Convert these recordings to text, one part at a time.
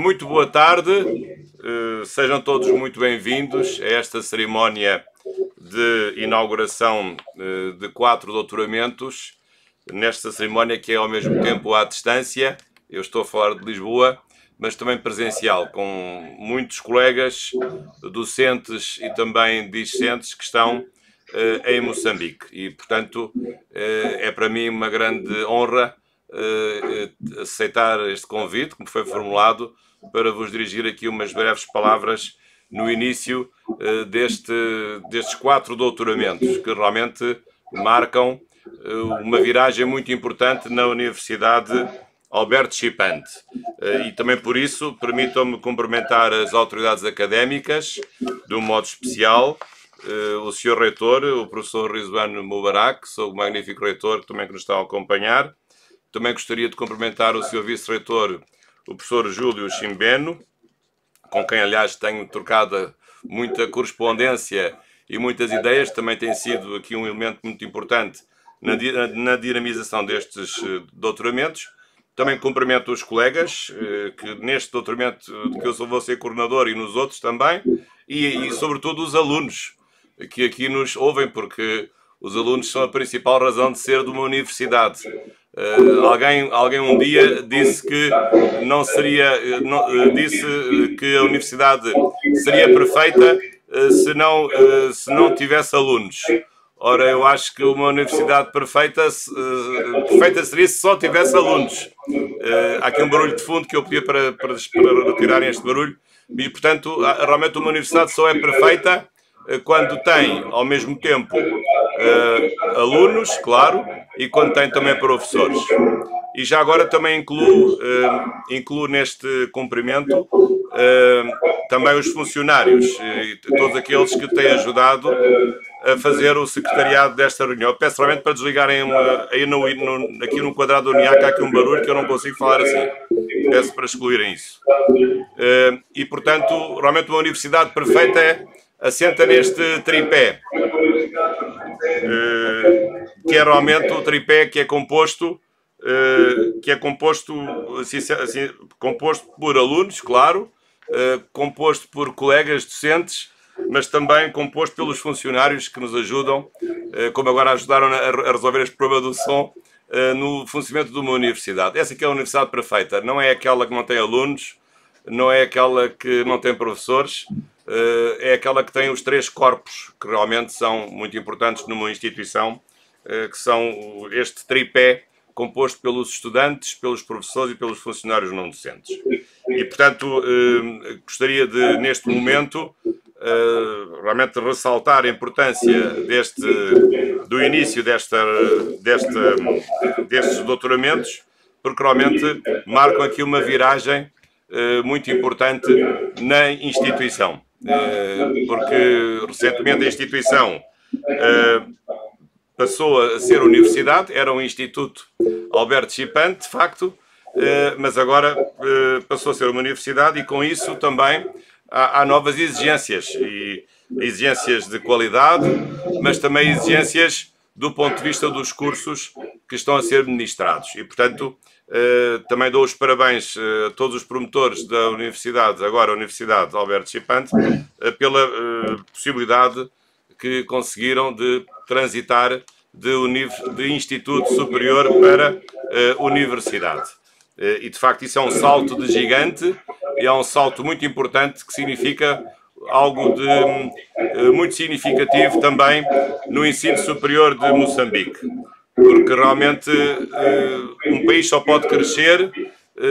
Muito boa tarde, sejam todos muito bem-vindos a esta cerimónia de inauguração de 4 doutoramentos, nesta cerimónia que é ao mesmo tempo à distância. Eu estou a falar de Lisboa, mas também presencial, com muitos colegas docentes e também discentes que estão em Moçambique. E, portanto, é para mim uma grande honra aceitar este convite que me foi formulado para vos dirigir aqui umas breves palavras no início destes 4 doutoramentos, que realmente marcam uma viragem muito importante na Universidade Alberto Chipante. E também por isso permitam-me cumprimentar as autoridades académicas de um modo especial, o Sr. Reitor, o professor Rizwan Mubarak, sou o magnífico reitor que também nos está a acompanhar. Também gostaria de cumprimentar o Sr. Vice-Reitor, o professor Júlio Chimbeno, com quem, aliás, tenho trocado muita correspondência e muitas ideias. Também tem sido aqui um elemento muito importante na dinamização destes doutoramentos. Também cumprimento os colegas, que neste doutoramento que eu vou ser coordenador e nos outros também, e sobretudo os alunos que aqui nos ouvem, porque os alunos são a principal razão de ser de uma universidade. Alguém um dia disse que disse que a universidade seria perfeita se não tivesse alunos. Ora, eu acho que uma universidade perfeita seria se só tivesse alunos. Há aqui um barulho de fundo que eu pedia para retirarem este barulho. E, portanto, realmente uma universidade só é perfeita quando tem, ao mesmo tempo, alunos, claro, e quando tem também professores. E já agora também incluo neste cumprimento também os funcionários e todos aqueles que têm ajudado a fazer o secretariado desta reunião. Eu peço realmente para desligarem aqui no quadrado do NIAC, há aqui um barulho que eu não consigo falar assim. Peço para excluírem isso. E, portanto, realmente uma universidade perfeita assenta neste tripé, que é realmente o tripé que é composto composto por alunos, claro, composto por colegas docentes, mas também composto pelos funcionários que nos ajudam, como agora ajudaram a resolver este problema do som, no funcionamento de uma universidade. Essa aqui é a universidade perfeita, não é aquela que não tem alunos, não é aquela que não tem professores, é aquela que tem os 3 corpos que realmente são muito importantes numa instituição, que são este tripé composto pelos estudantes, pelos professores e pelos funcionários não docentes. E, portanto, gostaria de, neste momento, realmente ressaltar a importância do início destes doutoramentos, porque realmente marcam aqui uma viragem muito importante na instituição. Porque recentemente a instituição passou a ser universidade, era um Instituto Alberto Chipante, de facto, mas agora passou a ser uma universidade e com isso também há novas exigências, e exigências de qualidade, mas também exigências do ponto de vista dos cursos que estão a ser ministrados. E, portanto, também dou os parabéns a todos os promotores da universidade, agora a Universidade Alberto Chipante, pela possibilidade que conseguiram de transitar de instituto superior para universidade. E, de facto, isso é um salto de gigante, e é um salto muito importante que significa algo de muito significativo também no ensino superior de Moçambique. Porque realmente um país só pode crescer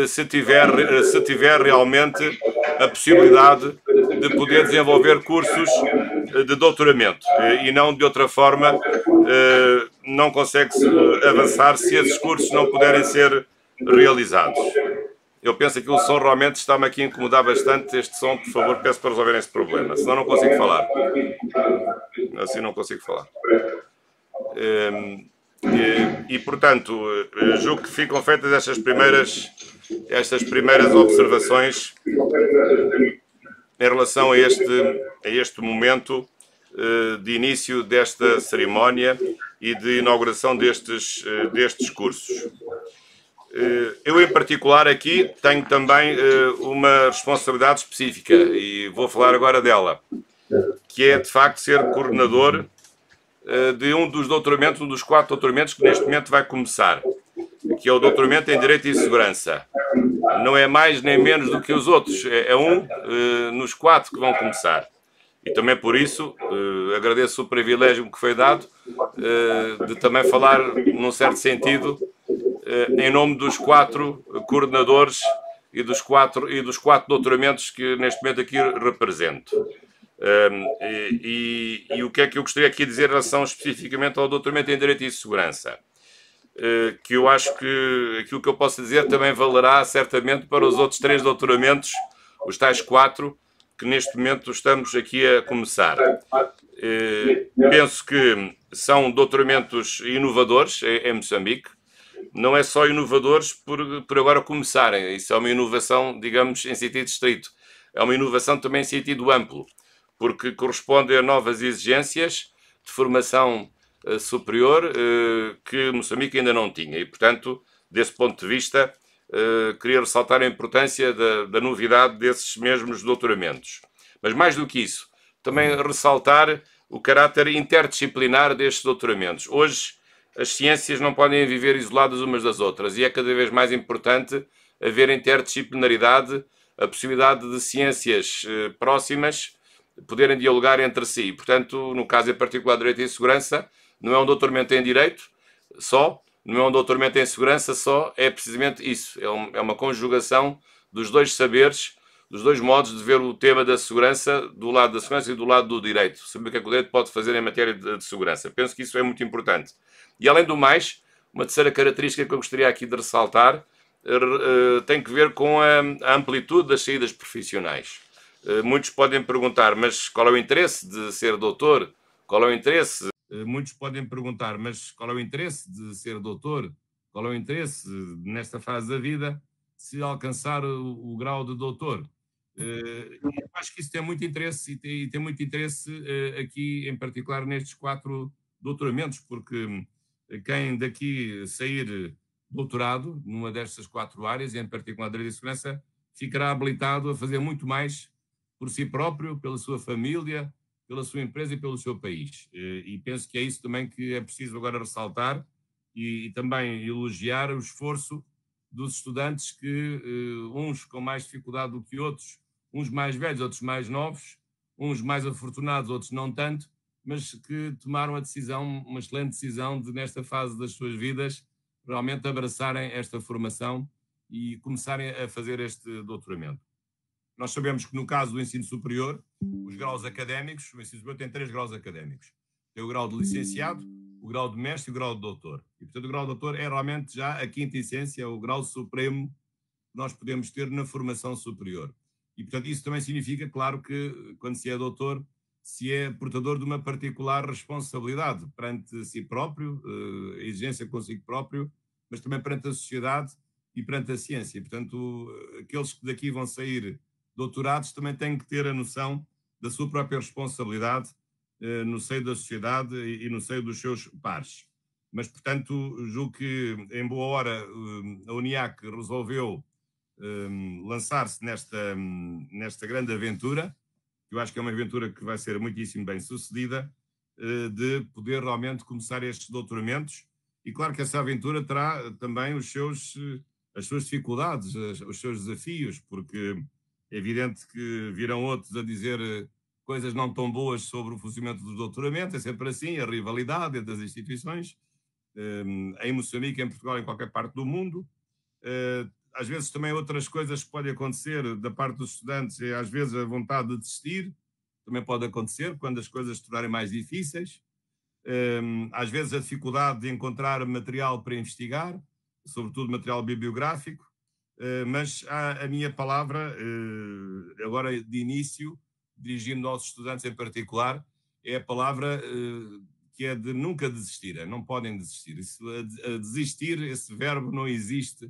se tiver realmente a possibilidade de poder desenvolver cursos de doutoramento, e não de outra forma não consegue avançar se esses cursos não puderem ser realizados. Eu penso que o som realmente está-me aqui a incomodar bastante. Este som, por favor, peço para resolverem esse problema, senão não consigo falar. Assim não consigo falar. E portanto, julgo que ficam feitas estas primeiras observações em relação a este momento de início desta cerimónia e de inauguração destes cursos. Eu, em particular, aqui tenho também uma responsabilidade específica e vou falar agora dela, que é, de facto, ser coordenador de um dos doutoramentos, um dos 4 doutoramentos que neste momento vai começar, que é o doutoramento em Direito e Segurança. Não é mais nem menos do que os outros, é um nos 4 que vão começar. E também por isso agradeço o privilégio que foi dado de também falar, num certo sentido, em nome dos 4 coordenadores e dos 4 doutoramentos que neste momento aqui represento. E o que é que eu gostaria aqui de dizer em relação especificamente ao doutoramento em Direito e Segurança? Que eu acho que aquilo que eu posso dizer também valerá certamente para os outros 3 doutoramentos, os tais 4, que neste momento estamos aqui a começar. Penso que são doutoramentos inovadores em Moçambique. Não é só inovadores por agora começarem. Isso é uma inovação, digamos, em sentido estrito. É uma inovação também em sentido amplo, porque corresponde a novas exigências de formação superior que Moçambique ainda não tinha. E, portanto, desse ponto de vista, queria ressaltar a importância da novidade desses mesmos doutoramentos. Mas, mais do que isso, também ressaltar o caráter interdisciplinar destes doutoramentos. Hoje, as ciências não podem viver isoladas umas das outras e é cada vez mais importante haver interdisciplinaridade, a possibilidade de ciências próximas poderem dialogar entre si. Portanto, no caso em particular de Direito e Segurança, não é um doutoramento em Direito só, não é um doutoramento em Segurança só, é precisamente isso. É uma conjugação dos 2 saberes, dos 2 modos de ver o tema da segurança, do lado da segurança e do lado do direito. Saber o que é que o direito pode fazer em matéria de segurança. Penso que isso é muito importante. E, além do mais, uma terceira característica que eu gostaria aqui de ressaltar tem que ver com a amplitude das saídas profissionais. Muitos podem perguntar, mas qual é o interesse de ser doutor? Qual é o interesse? Muitos podem perguntar, mas qual é o interesse de ser doutor? Qual é o interesse nesta fase da vida se alcançar o grau de doutor? Acho que isso tem muito interesse e tem muito interesse aqui, em particular nestes 4 doutoramentos, porque quem daqui sair doutorado numa destas 4 áreas, em particular Direito e Segurança, ficará habilitado a fazer muito mais por si próprio, pela sua família, pela sua empresa e pelo seu país. E penso que é isso também que é preciso agora ressaltar e também elogiar o esforço dos estudantes que, uns com mais dificuldade do que outros, uns mais velhos, outros mais novos, uns mais afortunados, outros não tanto, mas que tomaram a decisão, uma excelente decisão de, nesta fase das suas vidas, realmente abraçarem esta formação e começarem a fazer este doutoramento. Nós sabemos que no caso do ensino superior, os graus académicos, o ensino superior tem 3 graus académicos. Tem o grau de licenciado, o grau de mestre e o grau de doutor. E, portanto, o grau de doutor é realmente já a quinta essência, o grau supremo que nós podemos ter na formação superior. E, portanto, isso também significa, claro, que quando se é doutor, se é portador de uma particular responsabilidade perante si próprio, a exigência consigo próprio, mas também perante a sociedade e perante a ciência. Portanto, aqueles que daqui vão sair doutorados também têm que ter a noção da sua própria responsabilidade no seio da sociedade e no seio dos seus pares. Mas, portanto, julgo que em boa hora a UNIAC resolveu lançar-se nesta grande aventura, que eu acho que é uma aventura que vai ser muitíssimo bem sucedida, de poder realmente começar estes doutoramentos. E claro que essa aventura terá também as suas dificuldades, os seus desafios, porque é evidente que virão outros a dizer coisas não tão boas sobre o funcionamento do doutoramento, é sempre assim, a rivalidade entre as instituições, em Moçambique, em Portugal, em qualquer parte do mundo. Às vezes também outras coisas que podem acontecer da parte dos estudantes, é às vezes a vontade de desistir, também pode acontecer quando as coisas se tornarem mais difíceis. Às vezes a dificuldade de encontrar material para investigar, sobretudo material bibliográfico, mas a minha palavra, agora de início, dirigindo aos estudantes em particular, é a palavra que é de nunca desistir, não podem desistir. A desistir, esse verbo não existe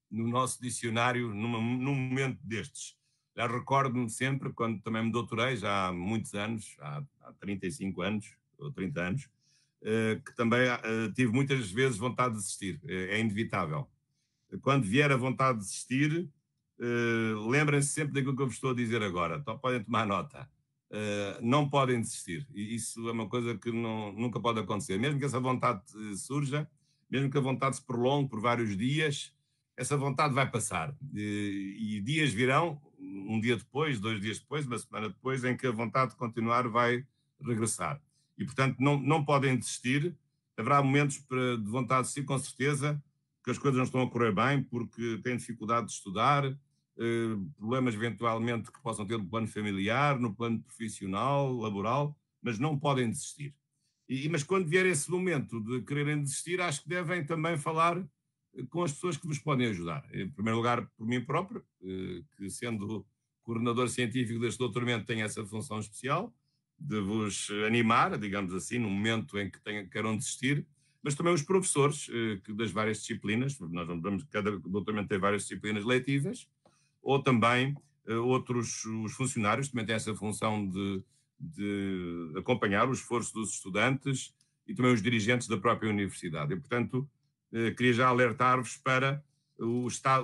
no nosso dicionário num momento destes. Já recordo-me sempre, quando também me doutorei, já há muitos anos, há 35 anos, ou 30 anos, que também tive muitas vezes vontade de desistir, é inevitável. quando vier a vontade de desistir, lembrem-se sempre daquilo que eu vos estou a dizer agora. Então podem tomar nota. Não podem desistir. E isso é uma coisa que nunca pode acontecer. Mesmo que essa vontade surja, mesmo que a vontade se prolongue por vários dias, essa vontade vai passar. E dias virão, um dia depois, 2 dias depois, uma semana depois, em que a vontade de continuar vai regressar. E, portanto, não podem desistir. Haverá momentos de vontade de desistir, com certeza, que as coisas não estão a correr bem, porque têm dificuldade de estudar, problemas eventualmente que possam ter no plano familiar, no plano profissional, laboral, mas não podem desistir. Mas quando vier esse momento de quererem desistir, acho que devem também falar com as pessoas que vos podem ajudar. Em primeiro lugar, por mim próprio, que sendo coordenador científico deste doutoramento tenho essa função especial, de vos animar, digamos assim, no momento em que queiram desistir, mas também os professores das várias disciplinas, cada doutoramento tem várias disciplinas letivas, ou também os funcionários também têm essa função de acompanhar o esforço dos estudantes e também os dirigentes da própria universidade. E, portanto, queria já alertar-vos para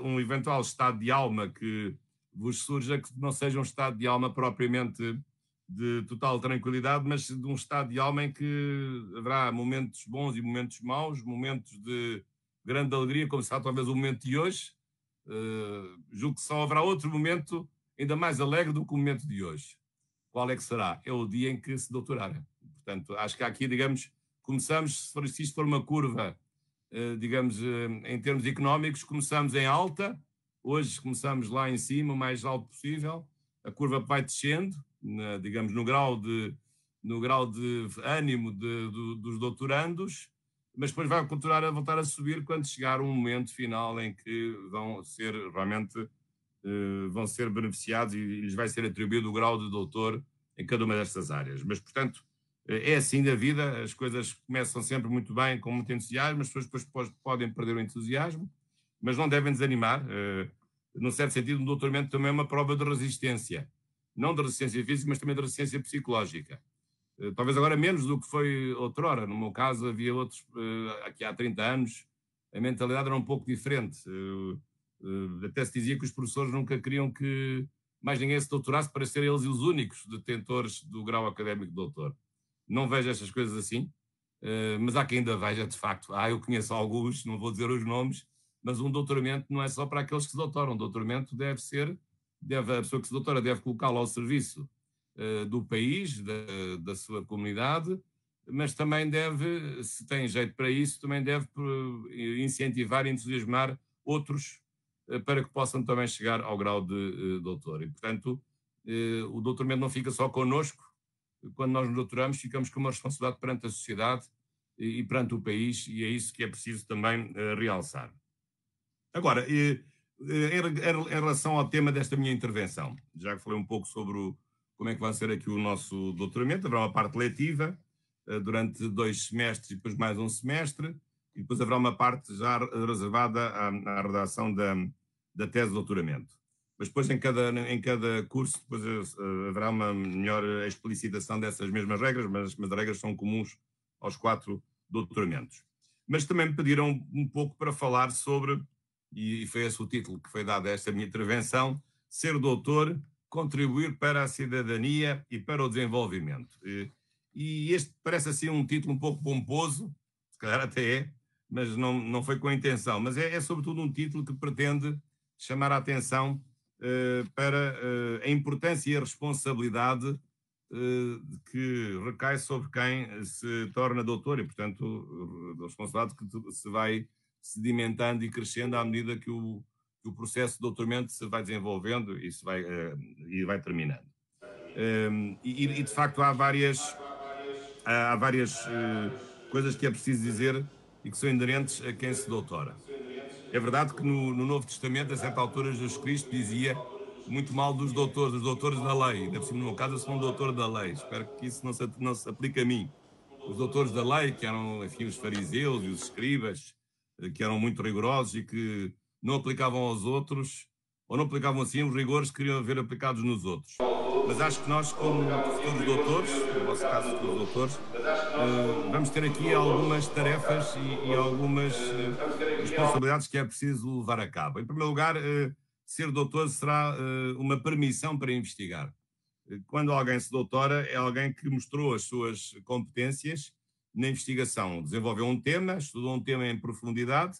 um eventual estado de alma que vos surja, que não seja um estado de alma propriamente de total tranquilidade, mas de um estado de alma em que haverá momentos bons e momentos maus, momentos de grande alegria, como será talvez o momento de hoje. Julgo que só haverá outro momento ainda mais alegre do que o momento de hoje. Qual é que será? É o dia em que se doutorarem. Portanto, acho que aqui, digamos, começamos, se isto for uma curva, digamos, em termos económicos, começamos em alta, hoje começamos lá em cima, o mais alto possível, a curva vai descendo, digamos, no grau de ânimo dos doutorandos, mas depois vai continuar a voltar a subir quando chegar um momento final em que vão ser realmente vão ser beneficiados e lhes vai ser atribuído o grau de doutor em cada uma destas áreas. Mas, portanto, é assim da vida, as coisas começam sempre muito bem, com muito entusiasmo, as pessoas depois podem perder o entusiasmo, mas não devem desanimar. Num certo sentido, um doutoramento também é uma prova de resistência, não de resistência física, mas também de resistência psicológica. Talvez agora menos do que foi outrora. No meu caso, havia outros, aqui há 30 anos, a mentalidade era um pouco diferente. Até se dizia que os professores nunca queriam que mais ninguém se doutorasse para serem eles os únicos detentores do grau académico de doutor. Não vejo estas coisas assim, mas há quem ainda veja, de facto. Eu conheço alguns, não vou dizer os nomes, mas um doutoramento não é só para aqueles que se doutoram. Um doutoramento a pessoa que se doutora deve colocá-lo ao serviço do país, da sua comunidade, mas também deve, se tem jeito para isso, também deve incentivar e entusiasmar outros para que possam também chegar ao grau de doutor. E, portanto, o doutoramento não fica só connosco. Quando nós nos doutoramos, ficamos com uma responsabilidade perante a sociedade e perante o país, e é isso que é preciso também realçar. Agora, em relação ao tema desta minha intervenção, já que falei um pouco sobre como é que vai ser aqui o nosso doutoramento, haverá uma parte letiva durante 2 semestres e depois mais um semestre, e depois haverá uma parte já reservada à redação da tese de doutoramento. Mas depois em cada curso depois haverá uma melhor explicitação dessas mesmas regras, mas as regras são comuns aos 4 doutoramentos. Mas também me pediram um pouco para falar sobre, e foi esse o título que foi dado a esta minha intervenção, ser doutor, contribuir para a cidadania e para o desenvolvimento. E este parece assim um título um pouco pomposo, se calhar até é, mas não foi com a intenção, mas é sobretudo um título que pretende chamar a atenção para a importância e a responsabilidade que recai sobre quem se torna doutor e, portanto, a responsabilidade que se vai sedimentando e crescendo à medida que o processo de doutoramento se vai desenvolvendo e vai terminando. E de facto há várias coisas que é preciso dizer e que são inerentes a quem se doutora. É verdade que no Novo Testamento, a certa altura, Jesus Cristo dizia muito mal dos doutores da lei. Ainda por cima, no meu caso, eu sou um doutor da lei. Espero que isso não se aplique a mim. Os doutores da lei, que eram, enfim, os fariseus e os escribas, que eram muito rigorosos e que não aplicavam aos outros, ou não aplicavam assim os rigores que queriam ver aplicados nos outros. Mas acho que nós, como futuros doutores, no nosso caso, futuros doutores, vamos ter aqui algumas tarefas e algumas responsabilidades que é preciso levar a cabo. Em primeiro lugar, ser doutor será uma permissão para investigar. Quando alguém se doutora, é alguém que mostrou as suas competências na investigação. Desenvolveu um tema, estudou um tema em profundidade,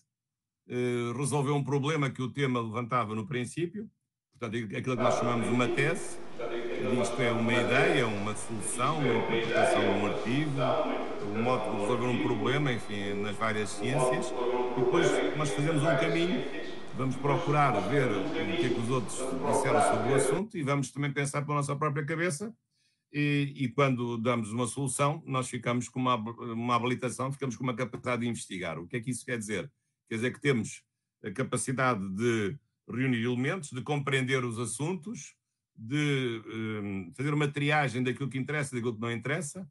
resolveu um problema que o tema levantava no princípio, portanto, aquilo que nós chamamos uma tese, isto é uma ideia, uma solução, uma interpretação de um artigo, um modo de resolver um problema, enfim, nas várias ciências, e depois nós fazemos um caminho, vamos procurar ver o que é que os outros disseram sobre o assunto e vamos também pensar pela nossa própria cabeça e quando damos uma solução, nós ficamos com uma habilitação, ficamos com uma capacidade de investigar. O que é que isso quer dizer? Quer dizer que temos a capacidade de reunir elementos, de compreender os assuntos, de fazer uma triagem daquilo que interessa e daquilo que não interessa,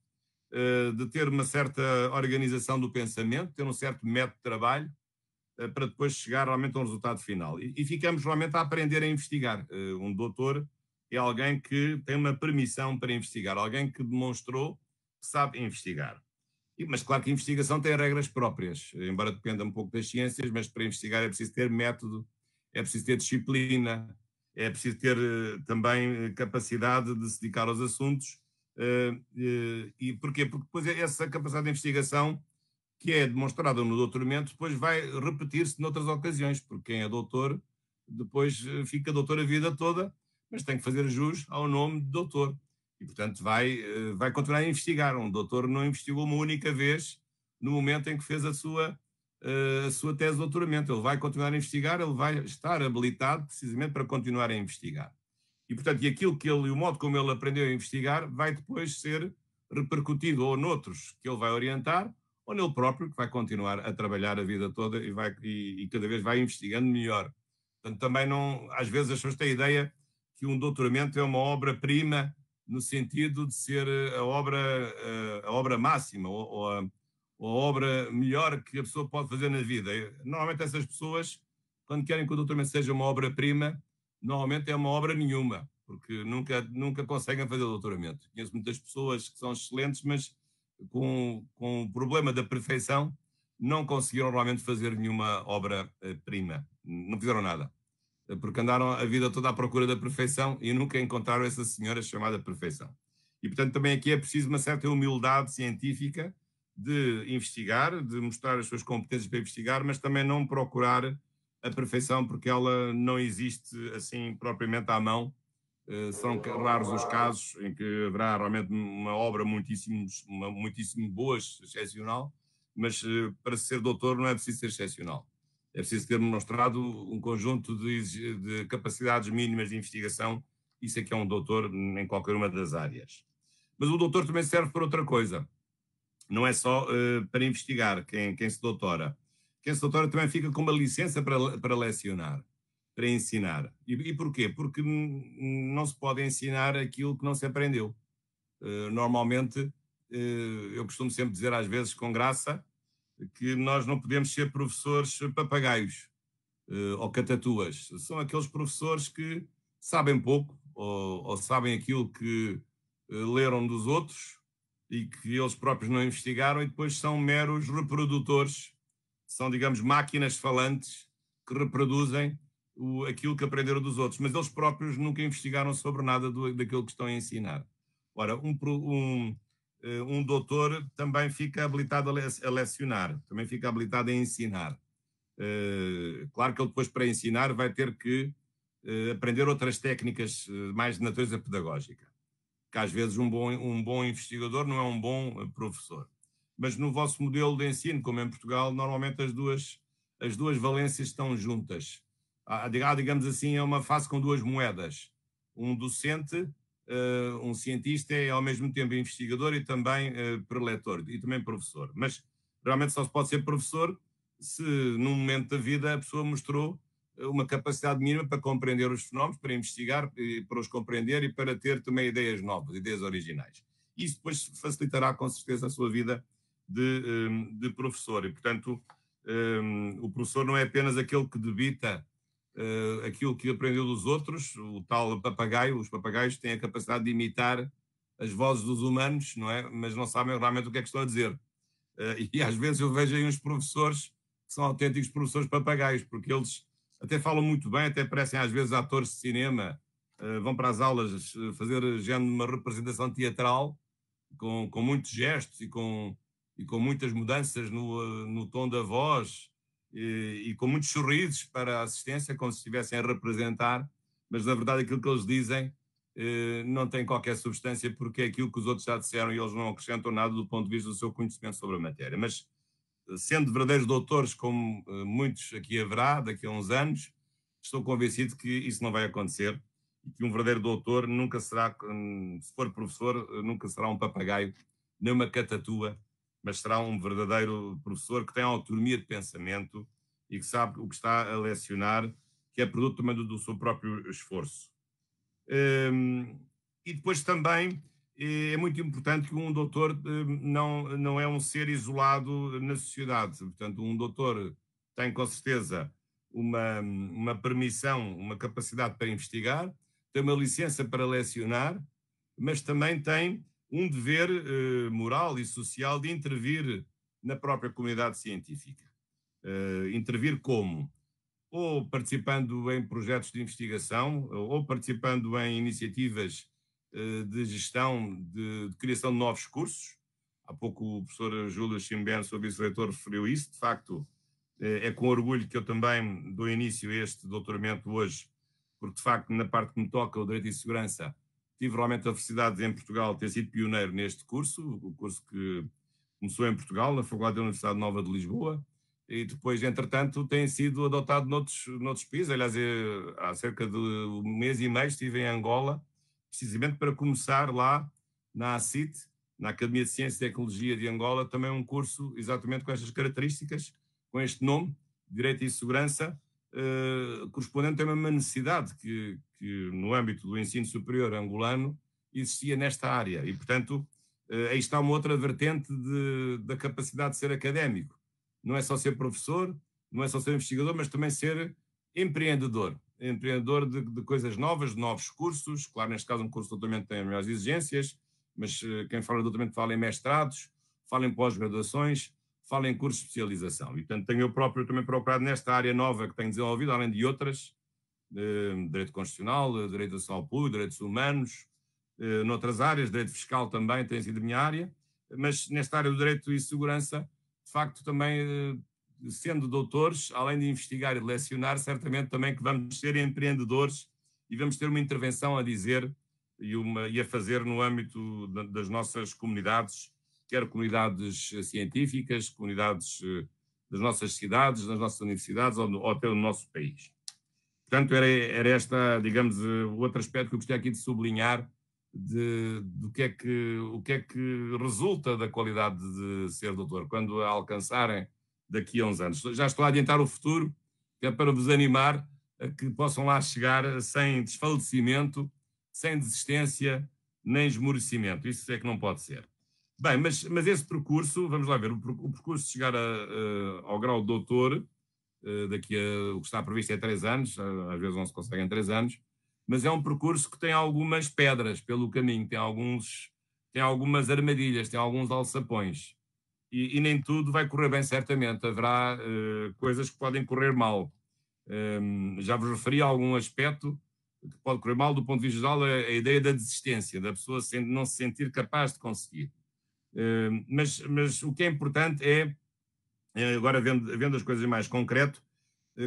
de ter uma certa organização do pensamento, ter um certo método de trabalho, para depois chegar realmente a um resultado final. E ficamos realmente a aprender a investigar. Um doutor é alguém que tem uma permissão para investigar, alguém que demonstrou que sabe investigar. Mas claro que a investigação tem regras próprias, embora dependa um pouco das ciências, mas para investigar é preciso ter método, é preciso ter disciplina, é preciso ter também capacidade de se dedicar aos assuntos. E porquê? Porque depois essa capacidade de investigação que é demonstrada no doutoramento depois vai repetir-se noutras ocasiões, porque quem é doutor depois fica doutor a vida toda, mas tem que fazer jus ao nome de doutor. E, portanto, vai continuar a investigar. Um doutor não investigou uma única vez no momento em que fez a sua tese de doutoramento. Ele vai continuar a investigar, ele vai estar habilitado precisamente para continuar a investigar. E, portanto, o modo como ele aprendeu a investigar vai depois ser repercutido ou noutros que ele vai orientar, ou nele próprio, que vai continuar a trabalhar a vida toda e cada vez vai investigando melhor. Portanto, também não, às vezes as pessoas têm a ideia que um doutoramento é uma obra-prima no sentido de ser a obra máxima ou a obra melhor que a pessoa pode fazer na vida. Normalmente essas pessoas, quando querem que o doutoramento seja uma obra-prima, normalmente é uma obra nenhuma, porque nunca conseguem fazer doutoramento. Conheço muitas pessoas que são excelentes, mas com o problema da perfeição, não conseguiram realmente fazer nenhuma obra-prima. Não fizeram nada. Porque andaram a vida toda à procura da perfeição e nunca encontraram essa senhora chamada perfeição. E, portanto, também aqui é preciso uma certa humildade científica de investigar, de mostrar as suas competências para investigar, mas também não procurar a perfeição, porque ela não existe assim propriamente à mão. São raros os casos em que haverá realmente uma obra muitíssimo boa, excepcional, mas para ser doutor não é preciso ser excepcional. É preciso ter demonstrado um conjunto de capacidades mínimas de investigação. Isso é que é um doutor em qualquer uma das áreas. Mas o doutor também serve para outra coisa. Não é só para investigar quem se doutora. Quem se doutora também fica com uma licença para lecionar, para ensinar. E porquê? Porque não se pode ensinar aquilo que não se aprendeu. Normalmente, eu costumo sempre dizer, às vezes com graça, que nós não podemos ser professores papagaios ou catatuas. São aqueles professores que sabem pouco ou sabem aquilo que leram dos outros e que eles próprios não investigaram e depois são meros reprodutores, são, digamos, máquinas falantes que reproduzem aquilo que aprenderam dos outros, mas eles próprios nunca investigaram sobre nada daquilo que estão a ensinar. Ora, um doutor também fica habilitado a lecionar, também fica habilitado a ensinar. Claro que ele depois, para ensinar, vai ter que aprender outras técnicas mais de natureza pedagógica, que às vezes um bom investigador não é um bom professor. Mas no vosso modelo de ensino, como em Portugal, normalmente as duas valências estão juntas. Digamos assim, é uma face com duas moedas. Um docente, um cientista é ao mesmo tempo investigador e também preletor, e também professor. Mas realmente só se pode ser professor se num momento da vida a pessoa mostrou uma capacidade mínima para compreender os fenómenos, para investigar, para os compreender e para ter também ideias novas, ideias originais. Isso depois facilitará com certeza a sua vida de professor. E, portanto, o professor não é apenas aquele que debita aquilo que aprendeu dos outros, o tal papagaio. Os papagaios têm a capacidade de imitar as vozes dos humanos, não é? Mas não sabem realmente o que é que estão a dizer. E às vezes eu vejo aí uns professores são autênticos professores papagaios, porque eles até falam muito bem, até parecem às vezes atores de cinema, vão para as aulas fazer género uma representação teatral, com muitos gestos e com muitas mudanças no tom da voz e com muitos sorrisos para a assistência, como se estivessem a representar, mas na verdade aquilo que eles dizem não tem qualquer substância, porque é aquilo que os outros já disseram e eles não acrescentam nada do ponto de vista do seu conhecimento sobre a matéria. Mas sendo verdadeiros doutores, como muitos aqui haverá daqui a uns anos, estou convencido que isso não vai acontecer e que um verdadeiro doutor nunca será, se for professor, nunca será um papagaio, nem uma catatua, mas será um verdadeiro professor que tem autonomia de pensamento e que sabe o que está a lecionar, que é produto também do seu próprio esforço. E depois também é muito importante que um doutor não é um ser isolado na sociedade. Portanto, um doutor tem com certeza uma permissão, uma capacidade para investigar, tem uma licença para lecionar, mas também tem um dever moral e social de intervir na própria comunidade científica. Intervir como? Ou participando em projetos de investigação, ou participando em iniciativas de gestão, de criação de novos cursos. Há pouco o professor Júlio Chimbern, seu vice-reitor, referiu isso. De facto, é com orgulho que eu também dou início a este doutoramento hoje, porque de facto, na parte que me toca, o Direito e Segurança, tive realmente a felicidade de, em Portugal, ter sido pioneiro neste curso, o curso que começou em Portugal, na Faculdade da Universidade Nova de Lisboa, e depois, entretanto, tem sido adotado noutros países. Aliás, há cerca de um mês e meio estive em Angola, precisamente para começar lá na ACIT, na Academia de Ciência e Tecnologia de Angola, também um curso exatamente com estas características, com este nome, Direito e Segurança, correspondente também a uma necessidade que no âmbito do ensino superior angolano existia nesta área. E, portanto, aí está uma outra vertente da capacidade de ser académico. Não é só ser professor, não é só ser investigador, mas também ser empreendedor. Empreendedor de coisas novas, de novos cursos. Claro, neste caso, um curso de doutoramento tem melhores exigências, mas quem fala de doutoramento fala em mestrados, fala em pós-graduações, fala em cursos de especialização. E, portanto, tenho eu próprio também procurado nesta área nova que tenho desenvolvido, além de outras, direito constitucional, direito social público, direitos humanos, noutras áreas, direito fiscal também tem sido a minha área, mas nesta área do direito e segurança, de facto, também, sendo doutores, além de investigar e de lecionar, certamente também que vamos ser empreendedores e vamos ter uma intervenção a dizer e a fazer no âmbito das nossas comunidades, quer comunidades científicas, comunidades das nossas cidades, das nossas universidades ou até do nosso país. Portanto, era esta, digamos, o outro aspecto que eu gostei aqui de sublinhar do que é que resulta da qualidade de ser doutor, quando a alcançarem daqui a uns anos. Já estou a adiantar o futuro, que é para vos animar a que possam lá chegar sem desfalecimento, sem desistência, nem esmorecimento. Isso é que não pode ser. Bem, mas esse percurso, vamos lá ver, o percurso de chegar ao grau de doutor, daqui a o que está previsto é 3 anos, às vezes não se consegue em 3 anos, mas é um percurso que tem algumas pedras pelo caminho, tem algumas armadilhas, tem alguns alçapões. E nem tudo vai correr bem, certamente. Haverá coisas que podem correr mal. Já vos referi a algum aspecto que pode correr mal do ponto de vista geral, a ideia da desistência, da pessoa não se sentir capaz de conseguir. Mas o que é importante é, agora vendo as coisas mais concreto,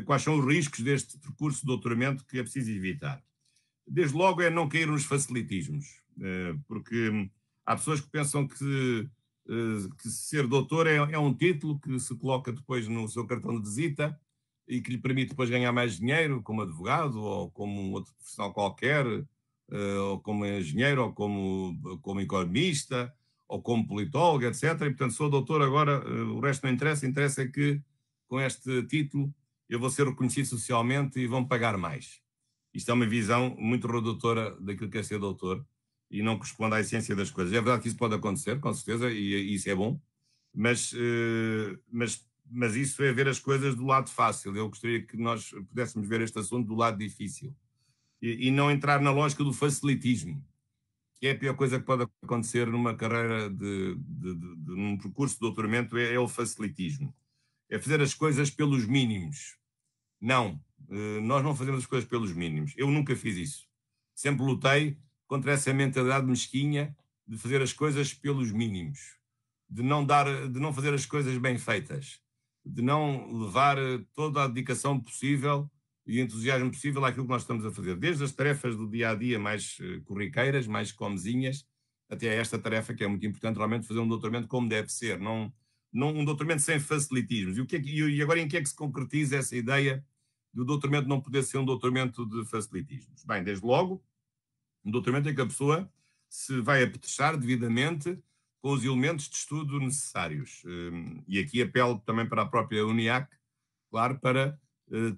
quais são os riscos deste percurso de doutoramento que é preciso evitar. Desde logo é não cair nos facilitismos, porque há pessoas que pensam que ser doutor é um título que se coloca depois no seu cartão de visita e que lhe permite depois ganhar mais dinheiro como advogado ou como um outro profissional qualquer, ou como engenheiro, ou como economista, ou como politólogo, etc. E, portanto, sou doutor agora, o resto não interessa, interessa é que com este título eu vou ser reconhecido socialmente e vão pagar mais. Isto é uma visão muito redutora daquilo que é ser doutor e não corresponde à essência das coisas. É verdade que isso pode acontecer, com certeza, e isso é bom, mas isso é ver as coisas do lado fácil. Eu gostaria que nós pudéssemos ver este assunto do lado difícil e não entrar na lógica do facilitismo, que é a pior coisa que pode acontecer numa carreira num percurso de doutoramento, é o facilitismo. é fazer as coisas pelos mínimos. Não, nós não fazemos as coisas pelos mínimos. Eu nunca fiz isso. Sempre lutei contra essa mentalidade mesquinha de fazer as coisas pelos mínimos, de não fazer as coisas bem feitas, de não levar toda a dedicação possível e entusiasmo possível àquilo que nós estamos a fazer, desde as tarefas do dia a dia mais corriqueiras, mais comezinhas, até a esta tarefa que é muito importante, realmente fazer um doutoramento como deve ser, não um doutoramento sem facilitismos. E agora em que é que se concretiza essa ideia do doutoramento não poder ser um doutoramento de facilitismos? Bem, desde logo, um doutoramento em que a pessoa se vai apetrechar devidamente com os elementos de estudo necessários. E aqui apelo também para a própria UNIAC, claro, para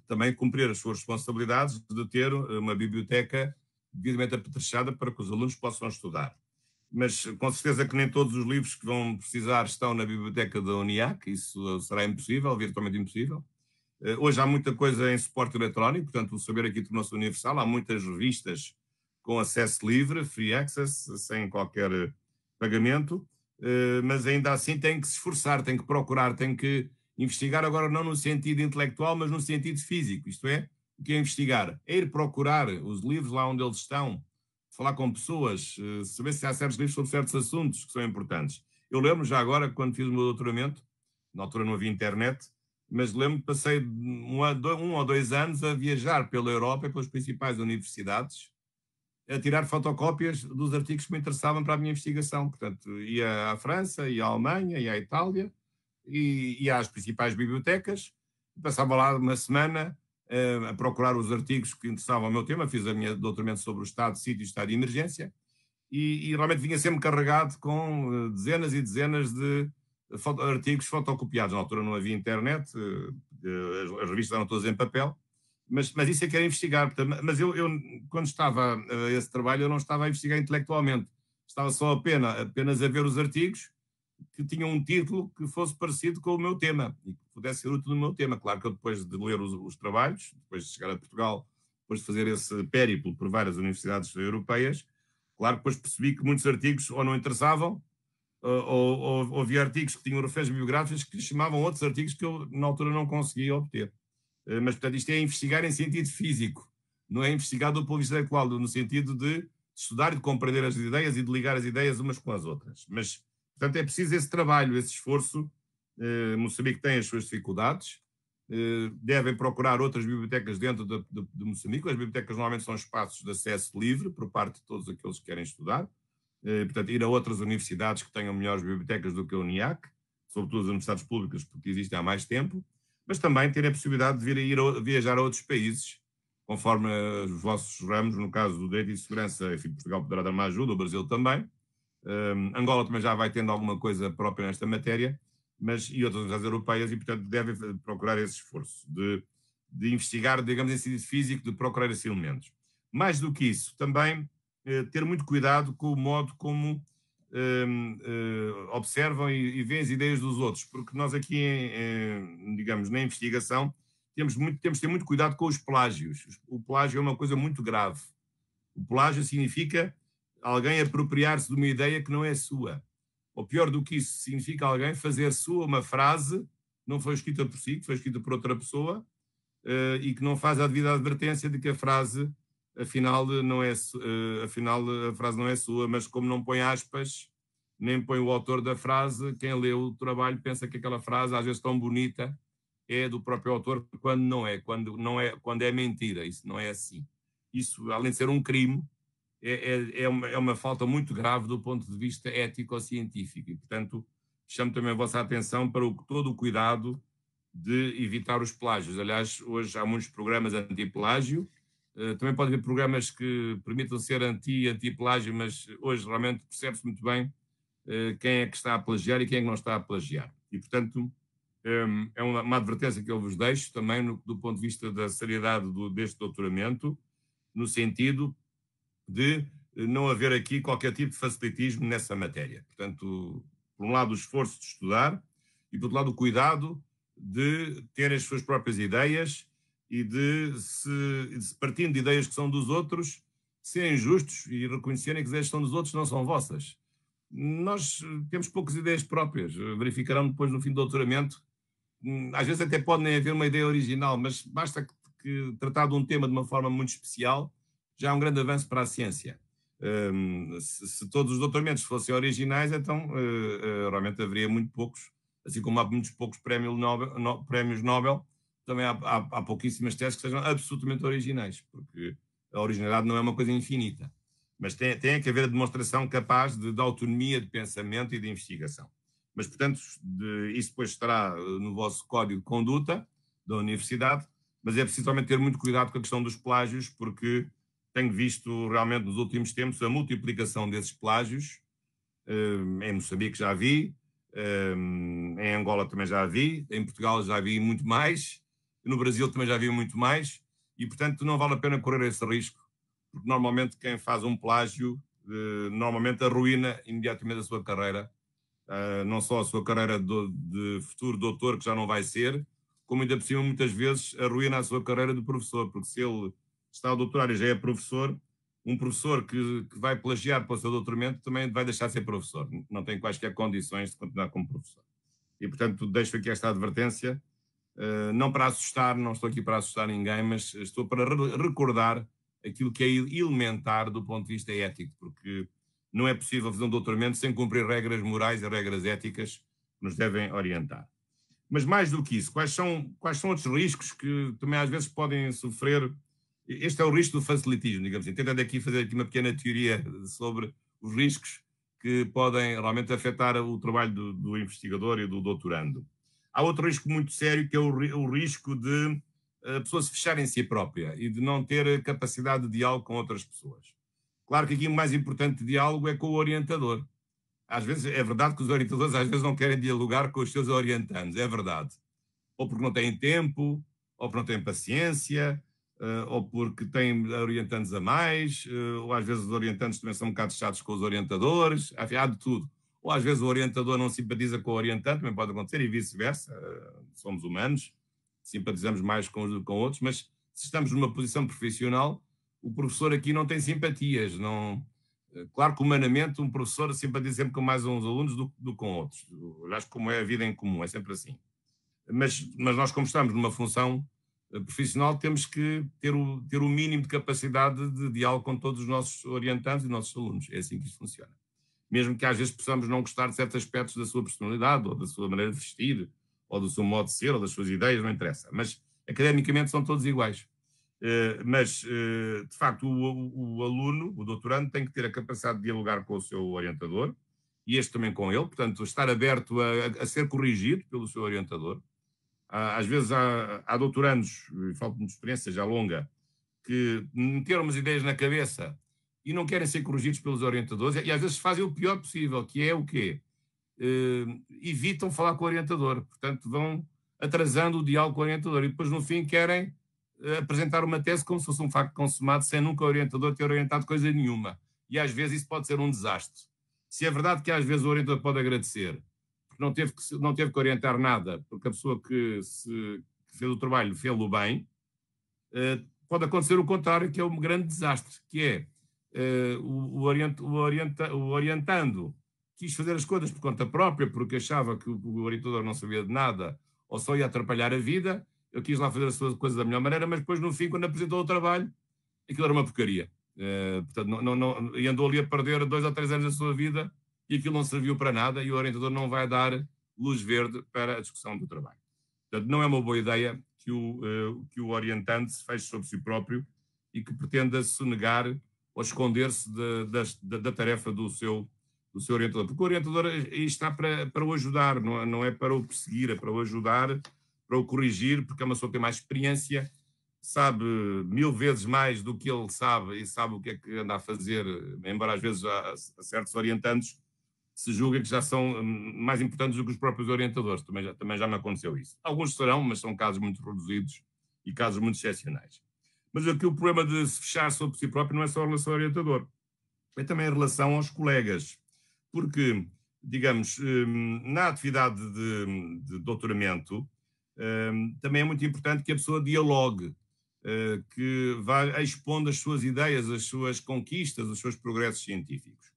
também cumprir as suas responsabilidades de ter uma biblioteca devidamente apetrechada para que os alunos possam estudar. Mas com certeza que nem todos os livros que vão precisar estão na biblioteca da UNIAC, isso será impossível, virtualmente impossível. Hoje há muita coisa em suporte eletrónico, portanto o saber aqui tornou-se universal, há muitas revistas com acesso livre, free access, sem qualquer pagamento, mas ainda assim tem que se esforçar, tem que procurar, tem que investigar agora não no sentido intelectual, mas no sentido físico, isto é, o que é investigar? É ir procurar os livros lá onde eles estão, falar com pessoas, saber se há certos livros sobre certos assuntos que são importantes. Eu lembro já agora, quando fiz o meu doutoramento, na altura não havia internet, mas lembro que passei 1 ou 2 anos a viajar pela Europa e pelas principais universidades, a tirar fotocópias dos artigos que me interessavam para a minha investigação. Portanto, ia à França, ia à Alemanha, ia à Itália, e ia às principais bibliotecas, passava lá uma semana a procurar os artigos que interessavam ao meu tema, fiz a minha doutoramento sobre o Estado, sítio e Estado de emergência, e realmente vinha sempre carregado com dezenas e dezenas de artigos fotocopiados. Na altura não havia internet, as revistas eram todas em papel, mas isso é que era investigar. Mas eu, quando estava a esse trabalho, eu não estava a investigar intelectualmente, estava só apenas a ver os artigos que tinham um título que fosse parecido com o meu tema e que pudesse ser útil no meu tema. Claro que eu, depois de ler os trabalhos, depois de chegar a Portugal, depois de fazer esse périplo por várias universidades europeias, claro que depois percebi que muitos artigos ou não interessavam, ou havia artigos que tinham referências bibliográficas que chamavam outros artigos que eu, na altura, não conseguia obter. Mas, portanto, isto é investigar em sentido físico, não é investigar do ponto de vista intelectual, no sentido de estudar e de compreender as ideias e de ligar as ideias umas com as outras. Mas, portanto, é preciso esse trabalho, esse esforço. Moçambique tem as suas dificuldades, devem procurar outras bibliotecas dentro de Moçambique. As bibliotecas normalmente são espaços de acesso livre por parte de todos aqueles que querem estudar. Portanto, ir a outras universidades que tenham melhores bibliotecas do que a UNIAC, sobretudo as universidades públicas, porque existem há mais tempo, mas também ter a possibilidade de viajar a outros países, conforme os vossos ramos, no caso do direito e segurança, enfim, Portugal poderá dar uma ajuda, o Brasil também. Angola também já vai tendo alguma coisa própria nesta matéria, e outras universidades europeias, e portanto devem procurar esse esforço de investigar, digamos, em sentido físico, de procurar esses elementos. Mais do que isso, também ter muito cuidado com o modo como observam e veem as ideias dos outros, porque nós aqui, digamos, na investigação, temos de ter muito cuidado com os plágios. O plágio é uma coisa muito grave. O plágio significa alguém apropriar-se de uma ideia que não é sua. Ou pior do que isso, significa alguém fazer sua uma frase que não foi escrita por si, que foi escrita por outra pessoa, e que não faz a devida advertência de que a frase, afinal a frase não é sua, mas como não põe aspas, nem põe o autor da frase, quem lê o trabalho pensa que aquela frase, às vezes tão bonita, é do próprio autor, quando é mentira. Isso não é assim. Isso, além de ser um crime, é uma falta muito grave do ponto de vista ético-científico e, portanto, chamo também a vossa atenção para todo o cuidado de evitar os plágios. Aliás, hoje há muitos programas anti-plágio, também pode haver programas que permitam ser anti-plágio, mas hoje realmente percebe-se muito bem quem é que está a plagiar e quem é que não está a plagiar. E, portanto, é uma advertência que eu vos deixo também do ponto de vista da seriedade deste doutoramento, no sentido de não haver aqui qualquer tipo de facilitismo nessa matéria. Portanto, por um lado, o esforço de estudar e, por outro lado, o cuidado de ter as suas próprias ideias e de se partindo de ideias que são dos outros, serem justos e reconhecerem que as ideias que são dos outros não são vossas. Nós temos poucas ideias próprias. Verificarão depois, no fim do doutoramento, às vezes até pode nem haver uma ideia original, mas basta que tratar de um tema de uma forma muito especial, já é um grande avanço para a ciência. Se todos os doutoramentos fossem originais, então realmente haveria muito poucos, assim como há muitos poucos prémios Nobel, também há pouquíssimas teses que sejam absolutamente originais, porque a originalidade não é uma coisa infinita. Mas tem que haver a demonstração capaz de autonomia de pensamento e de investigação. Mas, portanto, isso depois estará no vosso código de conduta da universidade, mas é preciso também ter muito cuidado com a questão dos plágios, porque tenho visto realmente nos últimos tempos a multiplicação desses plágios. Em Moçambique já vi, em Angola também já vi, em Portugal já vi muito mais, no Brasil também já vi muito mais, e, portanto, não vale a pena correr esse risco, porque normalmente quem faz um plágio normalmente arruína imediatamente a sua carreira, não só a sua carreira de futuro doutor, que já não vai ser, como ainda por cima muitas vezes arruína a sua carreira de professor, porque se ele está a doutorar e já é professor, um professor que vai plagiar para o seu doutoramento também vai deixar de ser professor, não tem quaisquer condições de continuar como professor. E, portanto, deixo aqui esta advertência, não para assustar, não estou aqui para assustar ninguém, mas estou para recordar aquilo que é elementar do ponto de vista ético, porque não é possível fazer um doutoramento sem cumprir regras morais e regras éticas que nos devem orientar. Mas mais do que isso, quais são outros riscos que também às vezes podem sofrer? Este é o risco do facilitismo, digamos assim. Tentando aqui fazer aqui uma pequena teoria sobre os riscos que podem realmente afetar o trabalho do investigador e do doutorando. Há outro risco muito sério, que é o risco de a pessoa se fechar em si própria e de não ter capacidade de diálogo com outras pessoas. Claro que aqui o mais importante diálogo é com o orientador. Às vezes é verdade que os orientadores às vezes não querem dialogar com os seus orientandos, é verdade. Ou porque não têm tempo, ou porque não têm paciência, ou porque têm orientandos a mais, ou às vezes os orientandos também são um bocado chatos com os orientadores, há de tudo. Ou às vezes o orientador não simpatiza com o orientante, também pode acontecer, e vice-versa, somos humanos, simpatizamos mais com outros, mas se estamos numa posição profissional, o professor aqui não tem simpatias, não... Claro que humanamente um professor simpatiza sempre com mais uns alunos do que com outros. Aliás, como é a vida em comum, é sempre assim. Mas nós, como estamos numa função profissional, temos que ter o mínimo de capacidade de diálogo com todos os nossos orientandos e nossos alunos. É assim que isso funciona. Mesmo que às vezes possamos não gostar de certos aspectos da sua personalidade, ou da sua maneira de vestir, ou do seu modo de ser, ou das suas ideias, não interessa. Mas academicamente são todos iguais. Mas, de facto, o aluno, o doutorando, tem que ter a capacidade de dialogar com o seu orientador, e este também com ele, portanto, estar aberto a ser corrigido pelo seu orientador. Às vezes há doutorandos, e falo de experiência já longa, que meteram umas ideias na cabeça e não querem ser corrigidos pelos orientadores, e às vezes fazem o pior possível, que é o quê? Evitam falar com o orientador, portanto, vão atrasando o diálogo com o orientador, e depois, no fim, querem apresentar uma tese como se fosse um facto consumado, sem nunca o orientador ter orientado coisa nenhuma. E às vezes isso pode ser um desastre. Se é verdade que às vezes o orientador pode agradecer, porque não teve que orientar nada, porque a pessoa que fez o trabalho fez-o bem, pode acontecer o contrário, que é um grande desastre, que é o orientando quis fazer as coisas por conta própria, porque achava que o orientador não sabia de nada ou só ia atrapalhar a vida. Eu quis lá fazer as suas coisas da melhor maneira, mas depois, no fim, quando apresentou o trabalho, aquilo era uma porcaria. Portanto, e andou ali a perder 2 ou 3 anos da sua vida e aquilo não serviu para nada, e o orientador não vai dar luz verde para a discussão do trabalho. Portanto, não é uma boa ideia que o orientante se feche sobre si próprio e que pretenda sonegar ou esconder-se da tarefa do seu orientador. Porque o orientador está para o ajudar, não é para o perseguir, é para o ajudar, para o corrigir, porque é uma pessoa que tem mais experiência, sabe 1000 vezes mais do que ele sabe e sabe o que é que anda a fazer, embora às vezes a certos orientantes se julguem que já são mais importantes do que os próprios orientadores. Também já me aconteceu isso. Alguns serão, mas são casos muito reduzidos e casos muito excepcionais. Mas aqui o problema de se fechar sobre si próprio não é só em relação ao orientador, é também em relação aos colegas. Porque, digamos, na atividade de doutoramento, também é muito importante que a pessoa dialogue, que vá expondo as suas ideias, as suas conquistas, os seus progressos científicos.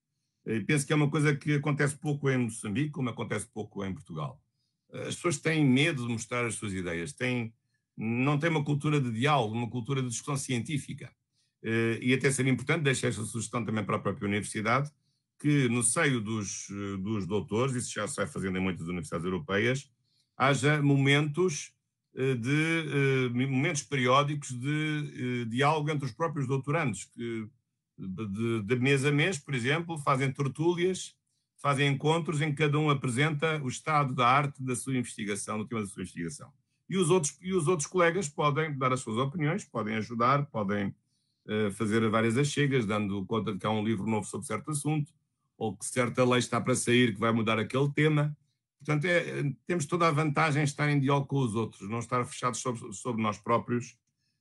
Penso que é uma coisa que acontece pouco em Moçambique, como acontece pouco em Portugal. As pessoas têm medo de mostrar as suas ideias, não têm uma cultura de diálogo, uma cultura de discussão científica. E até seria importante, deixar esta sugestão também para a própria universidade, que no seio dos doutores, isso já se vai fazendo em muitas universidades europeias, haja momentos periódicos de diálogo entre os próprios doutorandos, que de mês a mês, por exemplo, fazem tertúlias, fazem encontros em que cada um apresenta o estado da arte da sua investigação, no tema da sua investigação. E os outros colegas podem dar as suas opiniões, podem ajudar, podem fazer várias achegas, dando conta de que há um livro novo sobre certo assunto, ou que certa lei está para sair que vai mudar aquele tema. Portanto, temos toda a vantagem em estar em diálogo com os outros, não estar fechados sobre nós próprios.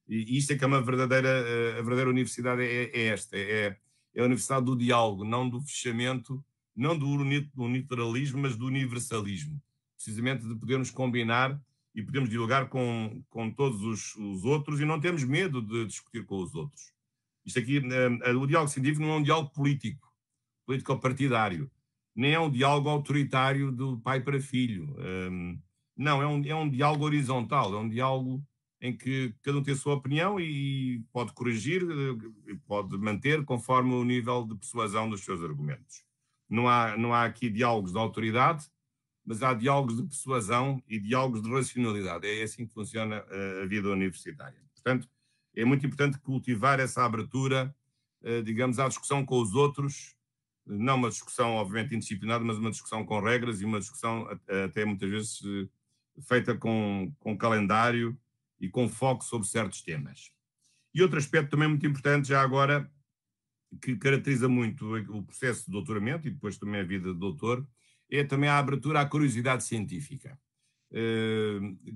E isto é que é a verdadeira universidade, é esta, é a universidade do diálogo, não do fechamento, não do unitarismo, mas do universalismo. Precisamente de podermos combinar e podermos dialogar com todos os outros e não temos medo de discutir com os outros. Isto aqui, o diálogo científico não é um diálogo político-partidário, nem é um diálogo autoritário do pai para filho. Não, é um diálogo horizontal, é um diálogo em que cada um tem a sua opinião e pode corrigir, pode manter conforme o nível de persuasão dos seus argumentos. Não há aqui diálogos de autoridade, mas há diálogos de persuasão e diálogos de racionalidade. É assim que funciona a vida universitária. Portanto, é muito importante cultivar essa abertura, digamos, à discussão com os outros, não uma discussão, obviamente, indisciplinada, mas uma discussão com regras e uma discussão até muitas vezes feita com calendário e com foco sobre certos temas. E outro aspecto também muito importante, já agora, que caracteriza muito o processo de doutoramento e depois também a vida de doutor, é também a abertura à curiosidade científica.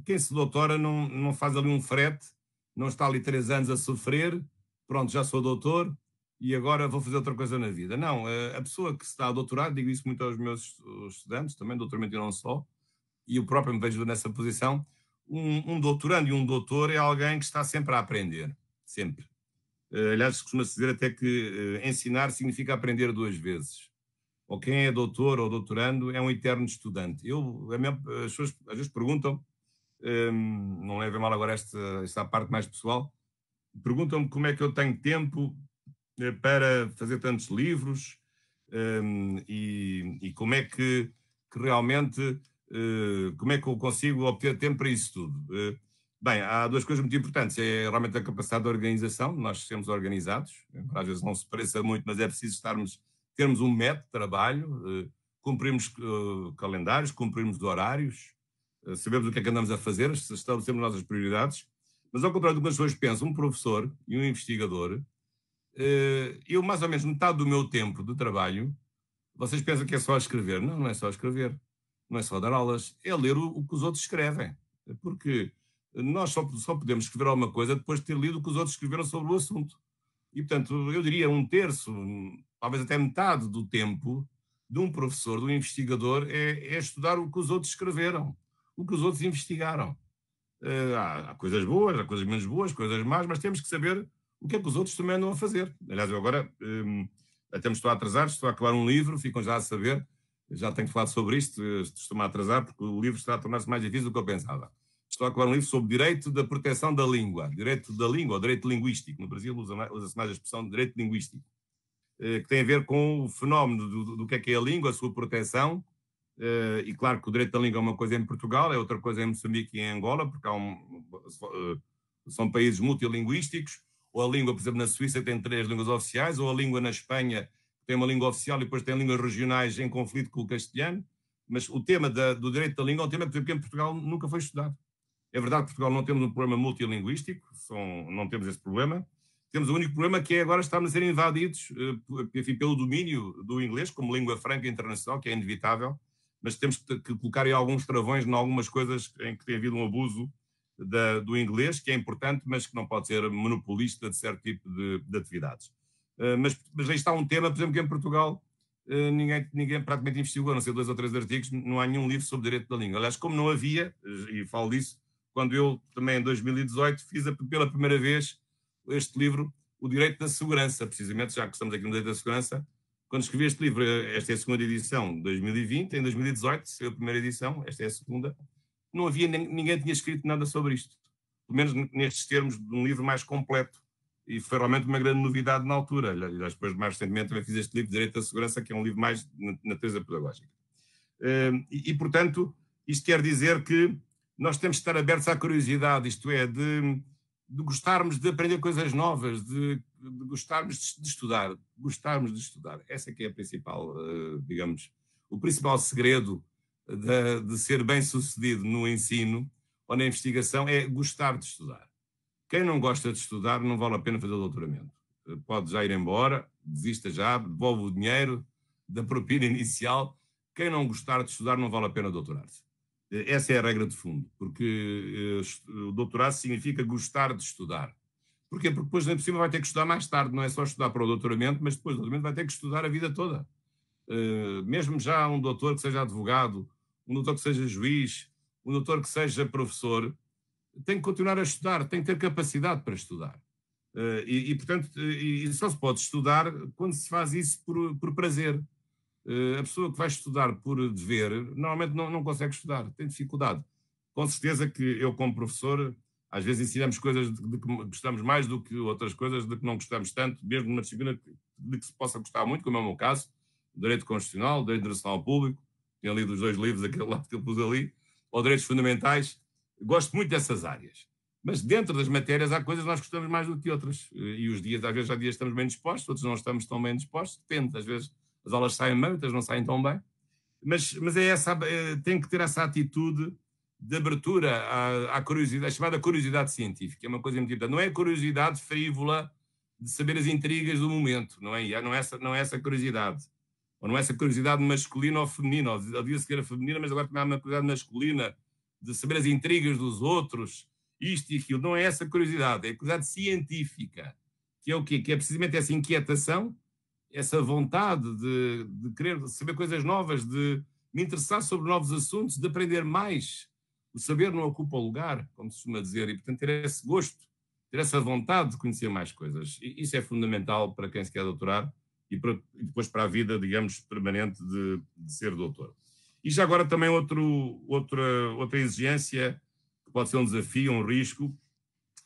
Quem se doutora não faz ali um frete, não está ali 3 anos a sofrer, pronto, já sou doutor e agora vou fazer outra coisa na vida. Não, a pessoa que está a doutorar, digo isso muito aos meus estudantes, também doutoramento e não só, e eu próprio me vejo nessa posição, um doutorando e um doutor é alguém que está sempre a aprender, sempre. Aliás, costuma-se dizer até que ensinar significa aprender 2 vezes. Ou quem é doutor ou doutorando é um eterno estudante. As pessoas às vezes perguntam, não levem mal agora esta parte mais pessoal, perguntam-me como é que eu tenho tempo para fazer tantos livros e como é que realmente, como é que eu consigo obter tempo para isso tudo. Bem, há 2 coisas muito importantes. É realmente a capacidade de organização, nós sermos organizados, às vezes não se pareça muito, mas é preciso termos um método de trabalho, cumprirmos calendários, cumprirmos horários, sabemos o que é que andamos a fazer, estabelecemos nossas prioridades, mas ao contrário do que as pessoas pensam, um professor e um investigador, eu mais ou menos metade do meu tempo de trabalho, vocês pensam que é só escrever. Não, não é só escrever, não é só dar aulas, é ler o que os outros escrevem, porque nós só podemos escrever alguma coisa depois de ter lido o que os outros escreveram sobre o assunto. E, portanto, eu diria 1/3, talvez até metade do tempo de um professor, de um investigador, é estudar o que os outros escreveram, o que os outros investigaram. Há coisas boas, há coisas menos boas, coisas más, mas temos que saber o que é que os outros também andam a fazer. Aliás, eu agora até me estou a atrasar, estou a acabar um livro, ficam já a saber, já tenho falado sobre isto, estou-me a atrasar porque o livro está a tornar-se mais difícil do que eu pensava. Estou a acabar um livro sobre direito da proteção da língua, direito da língua, ou direito linguístico. No Brasil usa-se mais a expressão de direito linguístico, que tem a ver com o fenómeno do que é a língua, a sua proteção. E claro que o direito da língua é uma coisa em Portugal, é outra coisa em Moçambique e em Angola, porque são países multilinguísticos, ou a língua, por exemplo, na Suíça tem 3 línguas oficiais, ou a língua na Espanha tem uma língua oficial e depois tem línguas regionais em conflito com o castelhano. Mas o tema do direito da língua é um tema que, por exemplo, em Portugal nunca foi estudado. É verdade que em Portugal não temos um problema multilinguístico, não temos esse problema. Temos o único problema que é agora estarmos a ser invadidos enfim, pelo domínio do inglês como língua franca internacional, que é inevitável, mas temos que colocar aí alguns travões em algumas coisas em que tem havido um abuso do inglês, que é importante, mas que não pode ser monopolista de certo tipo de atividades. Mas aí está um tema, por exemplo, que em Portugal ninguém praticamente investigou, a não ser 2 ou 3 artigos, não há nenhum livro sobre direito da língua. Aliás, como não havia, e falo disso, quando eu também em 2018 fiz pela primeira vez este livro, O Direito da Segurança, precisamente, já que estamos aqui no Direito da Segurança, Quando escrevi este livro, esta é a segunda edição de 2020, em 2018, saiu a primeira edição, esta é a segunda, não havia, ninguém tinha escrito nada sobre isto. Pelo menos nestes termos, de um livro mais completo. E foi realmente uma grande novidade na altura. Depois, mais recentemente, também fiz este livro, Direito da Segurança, que é um livro mais de natureza pedagógica. Portanto, isto quer dizer que nós temos de estar abertos à curiosidade, isto é, de gostarmos de aprender coisas novas, de gostarmos de estudar, gostarmos de estudar. Essa é que é a principal, digamos, o principal segredo de ser bem-sucedido no ensino ou na investigação é gostar de estudar. Quem não gosta de estudar não vale a pena fazer o doutoramento. Pode já ir embora, desista já, devolve o dinheiro da propina inicial. Quem não gostar de estudar não vale a pena doutorar-se. Essa é a regra de fundo, porque o doutorado significa gostar de estudar. Porquê? Porque depois, por cima, vai ter que estudar mais tarde, não é só estudar para o doutoramento, mas depois do doutoramento vai ter que estudar a vida toda. Mesmo já um doutor que seja advogado, um doutor que seja juiz, um doutor que seja professor, tem que continuar a estudar, tem que ter capacidade para estudar. Portanto, só se pode estudar quando se faz isso por prazer. A pessoa que vai estudar por dever, normalmente não consegue estudar, tem dificuldade. Com certeza que eu, como professor, às vezes ensinamos coisas de que gostamos mais do que outras coisas de que não gostamos tanto, mesmo numa disciplina de que se possa gostar muito, como é o meu caso, Direito Constitucional, Direito Internacional Público, tenho lido os 2 livros, aquele lado que eu pus ali, ou Direitos Fundamentais. Gosto muito dessas áreas. Mas dentro das matérias há coisas que nós gostamos mais do que outras. E os dias, às vezes, há dias estamos bem dispostos, outros não estamos tão bem dispostos, depende. Às vezes as aulas saem bem, outras não saem tão bem. Mas tem que ter essa atitude de abertura à curiosidade, a chamada curiosidade científica. É uma coisa muito importante. Não é a curiosidade frívola de saber as intrigas do momento, não é? Não é essa curiosidade. Ou não é essa curiosidade masculina ou feminina. Ou dizia-se que era feminina, mas agora também há uma curiosidade masculina de saber as intrigas dos outros, isto e aquilo. Não é essa curiosidade, é a curiosidade científica, que é o quê? Que é precisamente essa inquietação, essa vontade de querer saber coisas novas, de me interessar sobre novos assuntos, de aprender mais. O saber não ocupa o lugar, como se costuma dizer, e portanto ter esse gosto, ter essa vontade de conhecer mais coisas. E isso é fundamental para quem se quer doutorar e depois para a vida, digamos, permanente de ser doutor. E já agora também outra exigência, que pode ser um desafio, um risco,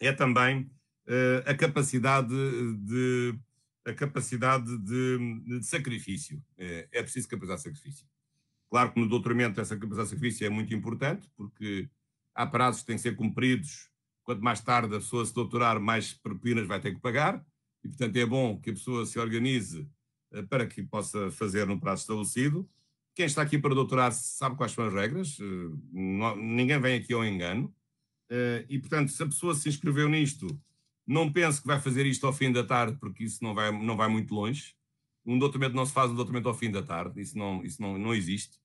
é também a capacidade de sacrifício. É preciso capacidade de sacrifício. Claro que no doutoramento essa capacidade de sacrifício é muito importante, porque há prazos que têm que ser cumpridos. Quanto mais tarde a pessoa se doutorar, mais propinas vai ter que pagar. E, portanto, é bom que a pessoa se organize para que possa fazer no prazo estabelecido. Quem está aqui para doutorar sabe quais são as regras, ninguém vem aqui ao engano, e portanto, se a pessoa se inscreveu nisto, não pense que vai fazer isto ao fim da tarde, porque isso não vai muito longe. Um doutoramento não se faz um doutoramento ao fim da tarde, isso não existe.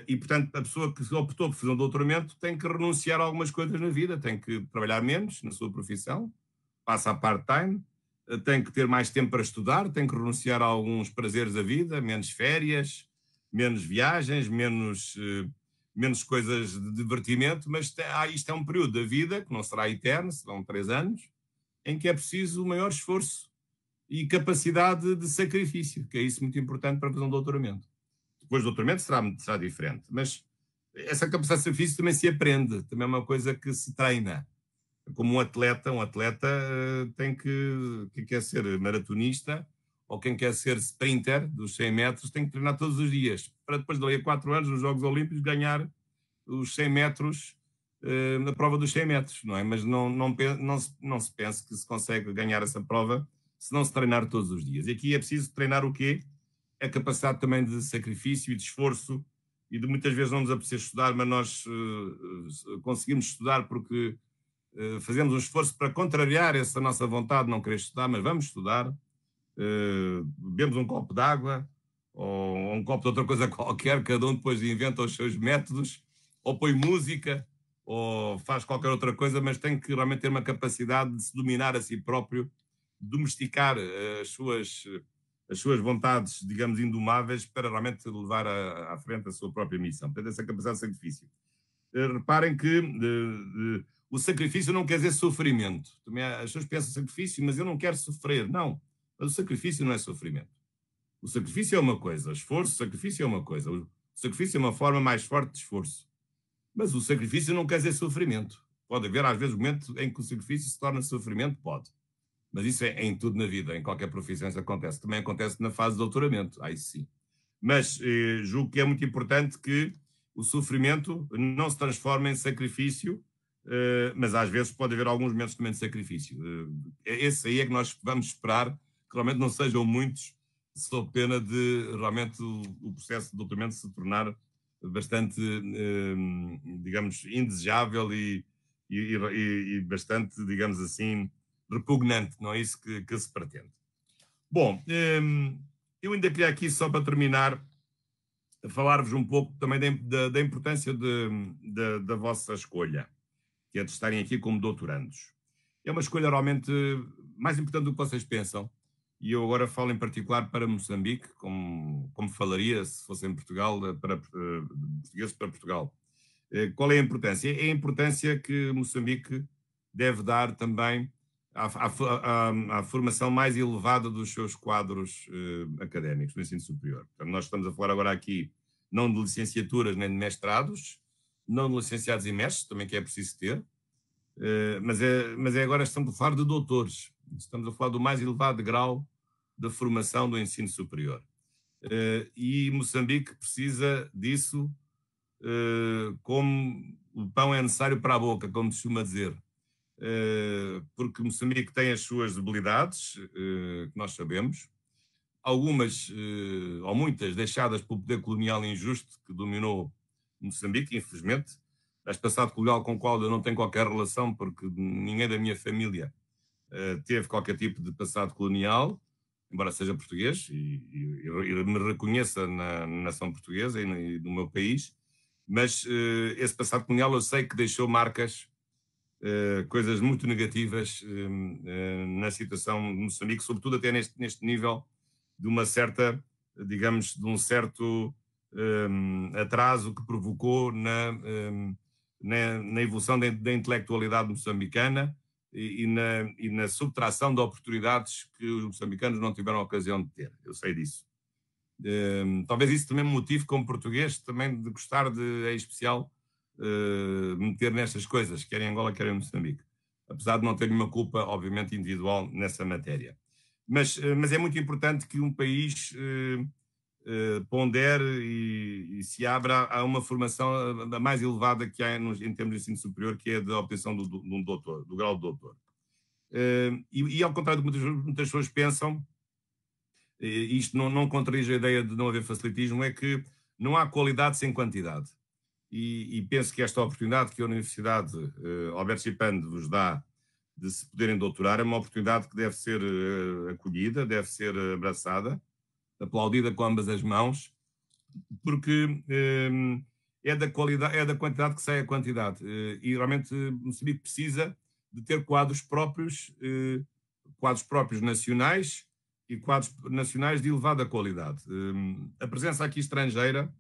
E portanto, a pessoa que optou por fazer um doutoramento tem que renunciar a algumas coisas na vida, tem que trabalhar menos na sua profissão, passa a part-time, tem que ter mais tempo para estudar, tem que renunciar a alguns prazeres da vida, menos férias, menos viagens, menos coisas de divertimento, mas isto é um período da vida, que não será eterno, serão 3 anos, em que é preciso o maior esforço e capacidade de sacrifício, que é isso muito importante para fazer um doutoramento. Depois do doutoramento será diferente, mas essa capacidade de sacrifício também se aprende, também é uma coisa que se treina. Como um atleta tem quem quer ser maratonista, ou quem quer ser sprinter dos 100 metros tem que treinar todos os dias, para depois dali a 4 anos, nos Jogos Olímpicos, ganhar os 100 metros na prova dos 100 metros, não é? Mas não se pense que se consegue ganhar essa prova se não se treinar todos os dias. E aqui é preciso treinar o quê? A capacidade também de sacrifício e de esforço, e de muitas vezes não nos apetecer estudar, mas nós conseguimos estudar porque fazemos um esforço para contrariar essa nossa vontade de não querer estudar, mas vamos estudar. Bebemos um copo de água ou um copo de outra coisa qualquer, cada um depois inventa os seus métodos, ou põe música, ou faz qualquer outra coisa, mas tem que realmente ter uma capacidade de se dominar a si próprio, domesticar as suas vontades, digamos, indomáveis, para realmente levar à frente a sua própria missão. Portanto, essa capacidade de sacrifício. Reparem que o sacrifício não quer dizer sofrimento. Também as pessoas pensam sacrifício, mas eu não quero sofrer. Não. Mas o sacrifício não é sofrimento. O sacrifício é uma coisa, esforço, sacrifício é uma coisa. O sacrifício é uma forma mais forte de esforço. Mas o sacrifício não quer dizer sofrimento. Pode haver, às vezes, momentos em que o sacrifício se torna sofrimento, pode. Mas isso é em tudo na vida, em qualquer profissão isso acontece. Também acontece na fase de doutoramento, aí sim. Mas julgo que é muito importante que o sofrimento não se transforme em sacrifício, mas às vezes pode haver alguns momentos também de sacrifício. Esse aí é que nós vamos esperar que realmente não sejam muitos, sob pena de realmente o processo de doutoramento se tornar bastante, digamos, indesejável e bastante, digamos assim, repugnante. Não é isso que se pretende. Bom, eu ainda queria aqui, só para terminar, falar-vos um pouco também da importância da vossa escolha, que é de estarem aqui como doutorandos. É uma escolha realmente mais importante do que vocês pensam, e eu agora falo em particular para Moçambique, como falaria se fosse em Portugal, para português para Portugal. Qual é a importância? É a importância que Moçambique deve dar também à formação mais elevada dos seus quadros académicos do ensino superior. Portanto, nós estamos a falar agora aqui não de licenciaturas nem de mestrados, não de licenciados e mestres, também que é preciso ter, mas agora estamos a falar de doutores. Estamos a falar do mais elevado grau da formação do ensino superior. E Moçambique precisa disso como o pão é necessário para a boca, como se costuma dizer. Porque Moçambique tem as suas debilidades, que nós sabemos, algumas ou muitas deixadas pelo poder colonial injusto que dominou Moçambique, infelizmente. Este passado colonial com o qual eu não tenho qualquer relação, porque ninguém da minha família teve qualquer tipo de passado colonial, embora seja português e me reconheça na nação portuguesa e no meu país, mas esse passado colonial eu sei que deixou marcas, coisas muito negativas na situação de Moçambique, sobretudo até neste nível de uma certa, digamos, de um certo atraso que provocou na evolução da intelectualidade moçambicana e na subtração de oportunidades que os moçambicanos não tiveram a ocasião de ter. Eu sei disso. Talvez isso também me motive, como português, também de gostar de, em especial, meter nestas coisas, quer em Angola, quer em Moçambique. Apesar de não ter nenhuma culpa, obviamente, individual nessa matéria. Mas é muito importante que um país pondere e se abra a uma formação a mais elevada que há em termos de ensino superior, que é a da obtenção do doutor, do grau de doutor. E ao contrário do que muitas pessoas pensam, isto não contradiz a ideia de não haver facilitismo, é que não há qualidade sem quantidade. E penso que esta oportunidade que a Universidade Albert Chipande vos dá de se poderem doutorar é uma oportunidade que deve ser acolhida, deve ser abraçada, aplaudida com ambas as mãos, porque é da qualidade, é da quantidade que sai a quantidade. E realmente Moçambique precisa de ter quadros próprios nacionais e quadros nacionais de elevada qualidade. A presença aqui estrangeira,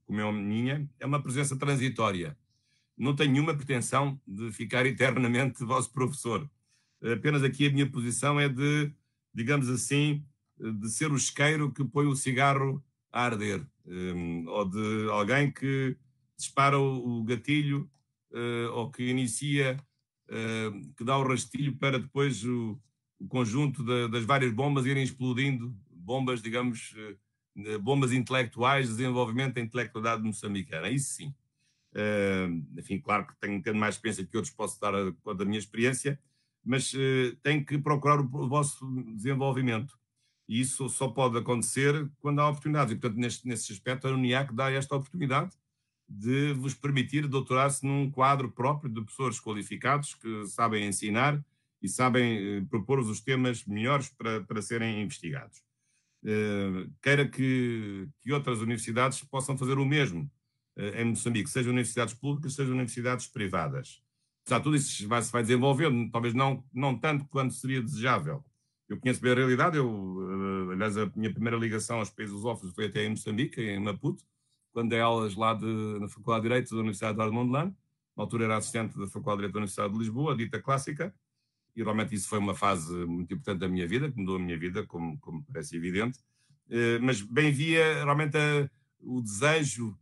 como é a minha, é uma presença transitória. Não tenho nenhuma pretensão de ficar eternamente vosso professor. Apenas aqui a minha posição é de, digamos assim, de ser o isqueiro que põe o cigarro a arder, ou de alguém que dispara o gatilho, ou que inicia, que dá o rastilho para depois o conjunto das várias bombas irem explodindo, bombas, digamos, bombas intelectuais, desenvolvimento da intelectualidade moçambicana. Isso sim. Enfim, claro que tenho um bocadinho mais experiência que outros, posso dar conta da minha experiência, mas tenho que procurar o vosso desenvolvimento. E isso só pode acontecer quando há oportunidades. E, portanto, nesse aspecto, a UNIAC dá esta oportunidade de vos permitir doutorar-se num quadro próprio de professores qualificados que sabem ensinar e sabem propor-vos os temas melhores para serem investigados. Queira que outras universidades possam fazer o mesmo em Moçambique, sejam universidades públicas, sejam universidades privadas. Já tudo isso se vai desenvolvendo, talvez não tanto quanto seria desejável. Eu conheço bem a realidade, aliás, a minha primeira ligação aos países lusófonos foi até em Moçambique, em Maputo, quando dei aulas lá na Faculdade de Direito da Universidade de Mondlane. Na altura era assistente da Faculdade de Direito da Universidade de Lisboa, dita clássica, e realmente isso foi uma fase muito importante da minha vida, que mudou a minha vida, como parece evidente. mas bem via realmente o desejo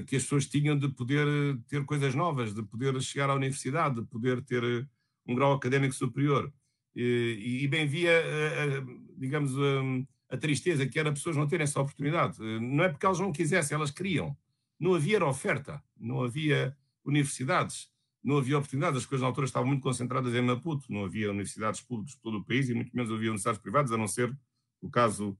que as pessoas tinham de poder ter coisas novas, de poder chegar à universidade, de poder ter um grau académico superior. E bem via, digamos, a tristeza que era pessoas não terem essa oportunidade. Não é porque elas não quisessem, elas queriam. Não havia oferta, não havia universidades, não havia oportunidades. As coisas na altura estavam muito concentradas em Maputo, não havia universidades públicas por todo o país e muito menos havia universidades privadas, a não ser o caso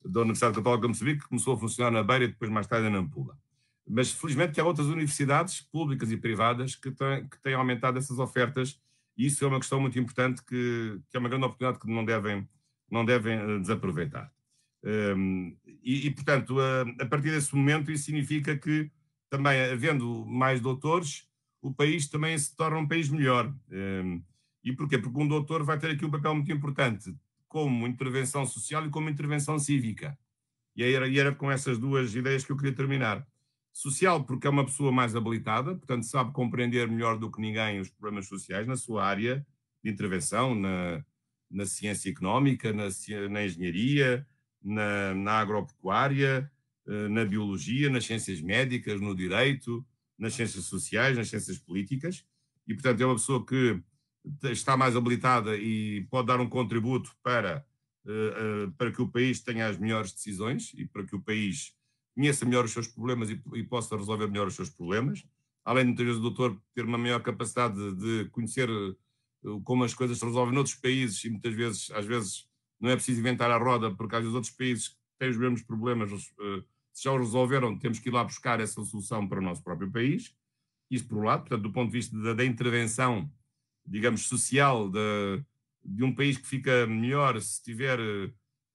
da Universidade Católica de Moçambique, que começou a funcionar na Beira e depois mais tarde na Nampula. Mas felizmente há outras universidades públicas e privadas que têm aumentado essas ofertas e isso é uma questão muito importante que é uma grande oportunidade que não devem desaproveitar. Portanto, a partir desse momento, isso significa que também, havendo mais doutores, o país também se torna um país melhor. E porquê? Porque um doutor vai ter aqui um papel muito importante, como intervenção social e como intervenção cívica. E era com essas duas ideias que eu queria terminar. Social, porque é uma pessoa mais habilitada, portanto sabe compreender melhor do que ninguém os problemas sociais na sua área de intervenção, na ciência económica, na engenharia, na agropecuária, na biologia, nas ciências médicas, no direito, nas ciências sociais, nas ciências políticas, e portanto é uma pessoa que está mais habilitada e pode dar um contributo para que o país tenha as melhores decisões e para que o país conheça melhor os seus problemas e possa resolver melhor os seus problemas. Além de muitas vezes o doutor ter uma maior capacidade de conhecer como as coisas se resolvem noutros países e muitas vezes, às vezes, não é preciso inventar a roda porque às vezes outros países têm os mesmos problemas, se já os resolveram, temos que ir lá buscar essa solução para o nosso próprio país. Isso por um lado, portanto, do ponto de vista da intervenção, digamos, social de um país que fica melhor se tiver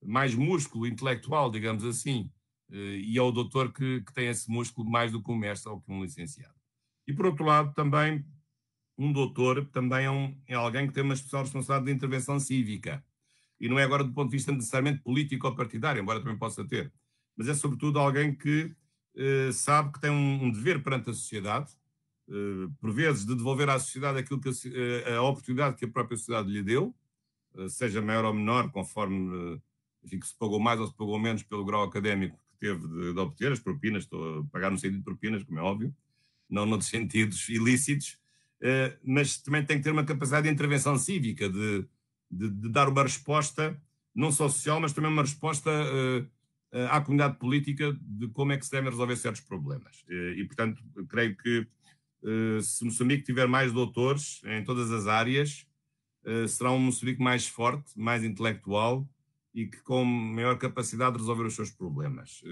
mais músculo intelectual, digamos assim, e é o doutor que tem esse músculo mais do que um mestre ou que um licenciado. E por outro lado, também, um doutor também é alguém que tem uma especial responsabilidade de intervenção cívica. E não é agora do ponto de vista necessariamente político ou partidário, embora também possa ter, mas é sobretudo alguém que sabe que tem um dever perante a sociedade, por vezes de devolver à sociedade aquilo que a oportunidade que a própria sociedade lhe deu, seja maior ou menor, conforme enfim, que se pagou mais ou se pagou menos pelo grau académico que teve de obter, as propinas, estou a pagar no sentido de propinas, como é óbvio, não noutros sentidos ilícitos, mas também tem que ter uma capacidade de intervenção cívica, de dar uma resposta, não só social, mas também uma resposta à comunidade política de como é que se devem resolver certos problemas. E, portanto, creio que se Moçambique tiver mais doutores em todas as áreas, será um Moçambique mais forte, mais intelectual e que com maior capacidade de resolver os seus problemas.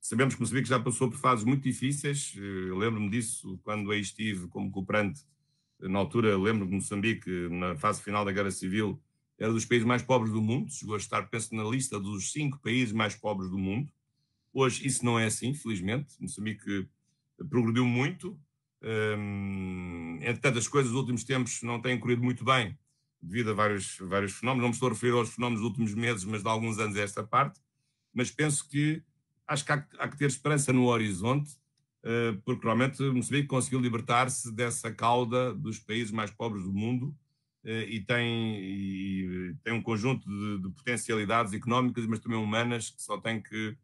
Sabemos que Moçambique já passou por fases muito difíceis, eu lembro-me disso quando aí estive como cooperante, na altura lembro-me de Moçambique, na fase final da Guerra Civil, era dos países mais pobres do mundo, chegou a estar, penso, na lista dos 5 países mais pobres do mundo. Hoje isso não é assim, felizmente, Moçambique progrediu muito, entretanto as coisas nos últimos tempos não têm corrido muito bem, devido a vários fenómenos, não me estou a referir aos fenómenos dos últimos meses, mas de alguns anos a esta parte, mas penso que acho que há que ter esperança no horizonte, porque realmente Moçambique conseguiu libertar-se dessa cauda dos países mais pobres do mundo e tem um conjunto de potencialidades económicas, mas também humanas, que só tem que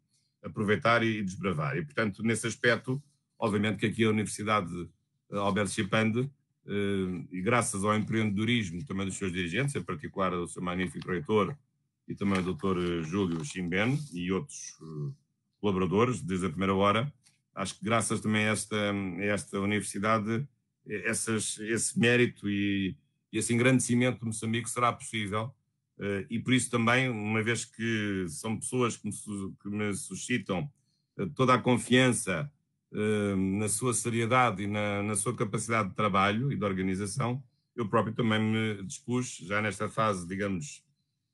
aproveitar e desbravar. E, portanto, nesse aspecto, obviamente que aqui a Universidade Alberto Chipande, e graças ao empreendedorismo também dos seus dirigentes, em particular do seu magnífico reitor e também do Dr. Júlio Chimbene e outros colaboradores desde a primeira hora, acho que graças também a esta universidade, esse mérito e esse engrandecimento de Moçambique será possível, e por isso também, uma vez que são pessoas que me suscitam toda a confiança na sua seriedade e na sua capacidade de trabalho e de organização, eu próprio também me dispus, já nesta fase, digamos,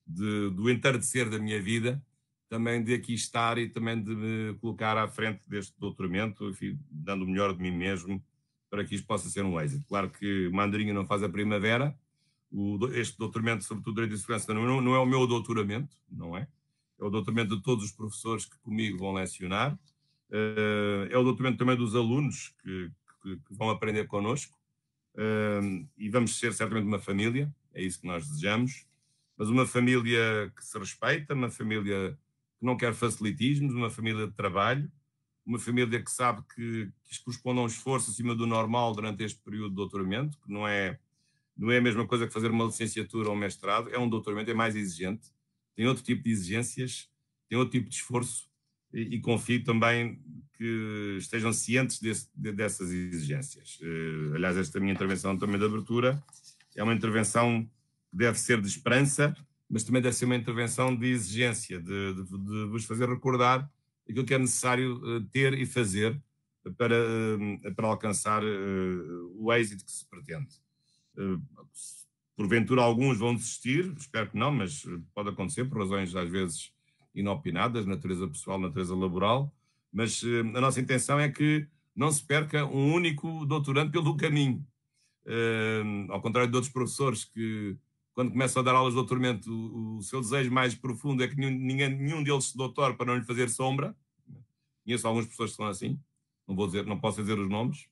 do entardecer da minha vida, também de aqui estar e também de me colocar à frente deste doutoramento, enfim, dando o melhor de mim mesmo para que isto possa ser um êxito. Claro que Mandarinha não faz a primavera, este doutoramento, sobretudo Direito e Segurança, não é o meu doutoramento, não é? É o doutoramento de todos os professores que comigo vão lecionar, é o doutoramento também dos alunos que vão aprender connosco, e vamos ser certamente uma família, é isso que nós desejamos. mas uma família que se respeita, uma família que não quer facilitismos, uma família de trabalho, uma família que sabe que isto corresponde a um esforço acima do normal durante este período de doutoramento, que não é a mesma coisa que fazer uma licenciatura ou um mestrado, é um doutoramento, é mais exigente, tem outro tipo de exigências, tem outro tipo de esforço e confio também que estejam cientes dessas exigências. Aliás, esta minha intervenção também de abertura é uma intervenção que deve ser de esperança, mas também deve ser uma intervenção de exigência, de vos fazer recordar aquilo que é necessário ter e fazer para alcançar o êxito que se pretende. Porventura alguns vão desistir, espero que não, mas pode acontecer por razões às vezes inopinadas, natureza pessoal, natureza laboral, mas a nossa intenção é que não se perca um único doutorando pelo caminho. Ao contrário de outros professores que, quando começam a dar aulas de doutoramento, o seu desejo mais profundo é que nenhum deles se doutore para não lhe fazer sombra. Conheço algumas pessoas que são assim, não posso dizer os nomes.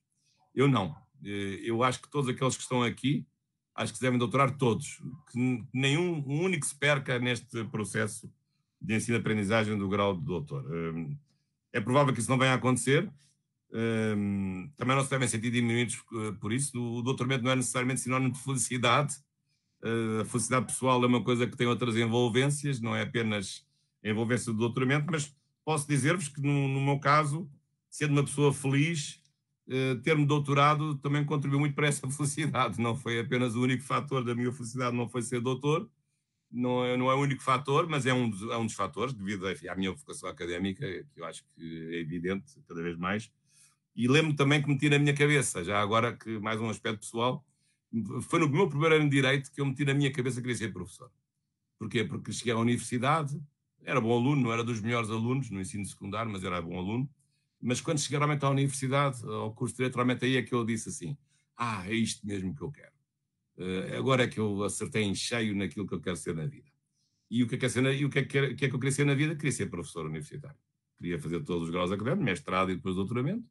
Eu não. Eu acho que todos aqueles que estão aqui, acho que se devem doutorar todos, que nenhum único se perca neste processo de ensino-aprendizagem do grau de doutor. É provável que isso não venha a acontecer, também não se devem sentir diminuídos por isso. O doutoramento não é necessariamente sinónimo de felicidade. A felicidade pessoal é uma coisa que tem outras envolvências, não é apenas a envolvência do doutoramento, mas posso dizer-vos que no meu caso, sendo uma pessoa feliz, ter-me doutorado também contribuiu muito para essa felicidade. Não foi apenas o único fator da minha felicidade, não foi ser doutor, não é o único fator, mas é um dos fatores, devido à minha vocação académica, que eu acho que é evidente cada vez mais. E lembro também que meti na minha cabeça, já agora que mais um aspecto pessoal, foi no meu primeiro ano de Direito que eu meti na minha cabeça que queria ser professor. Porquê? Porque cheguei à universidade, era bom aluno, não era dos melhores alunos no ensino secundário, mas era bom aluno. Mas quando cheguei realmente à universidade, ao curso de Direito, realmente aí é que eu disse assim, é isto mesmo que eu quero. Agora é que eu acertei em cheio naquilo que eu quero ser na vida. E o que é que eu queria ser na vida? Queria ser professor universitário. Queria fazer todos os graus académicos, mestrado e depois doutoramento.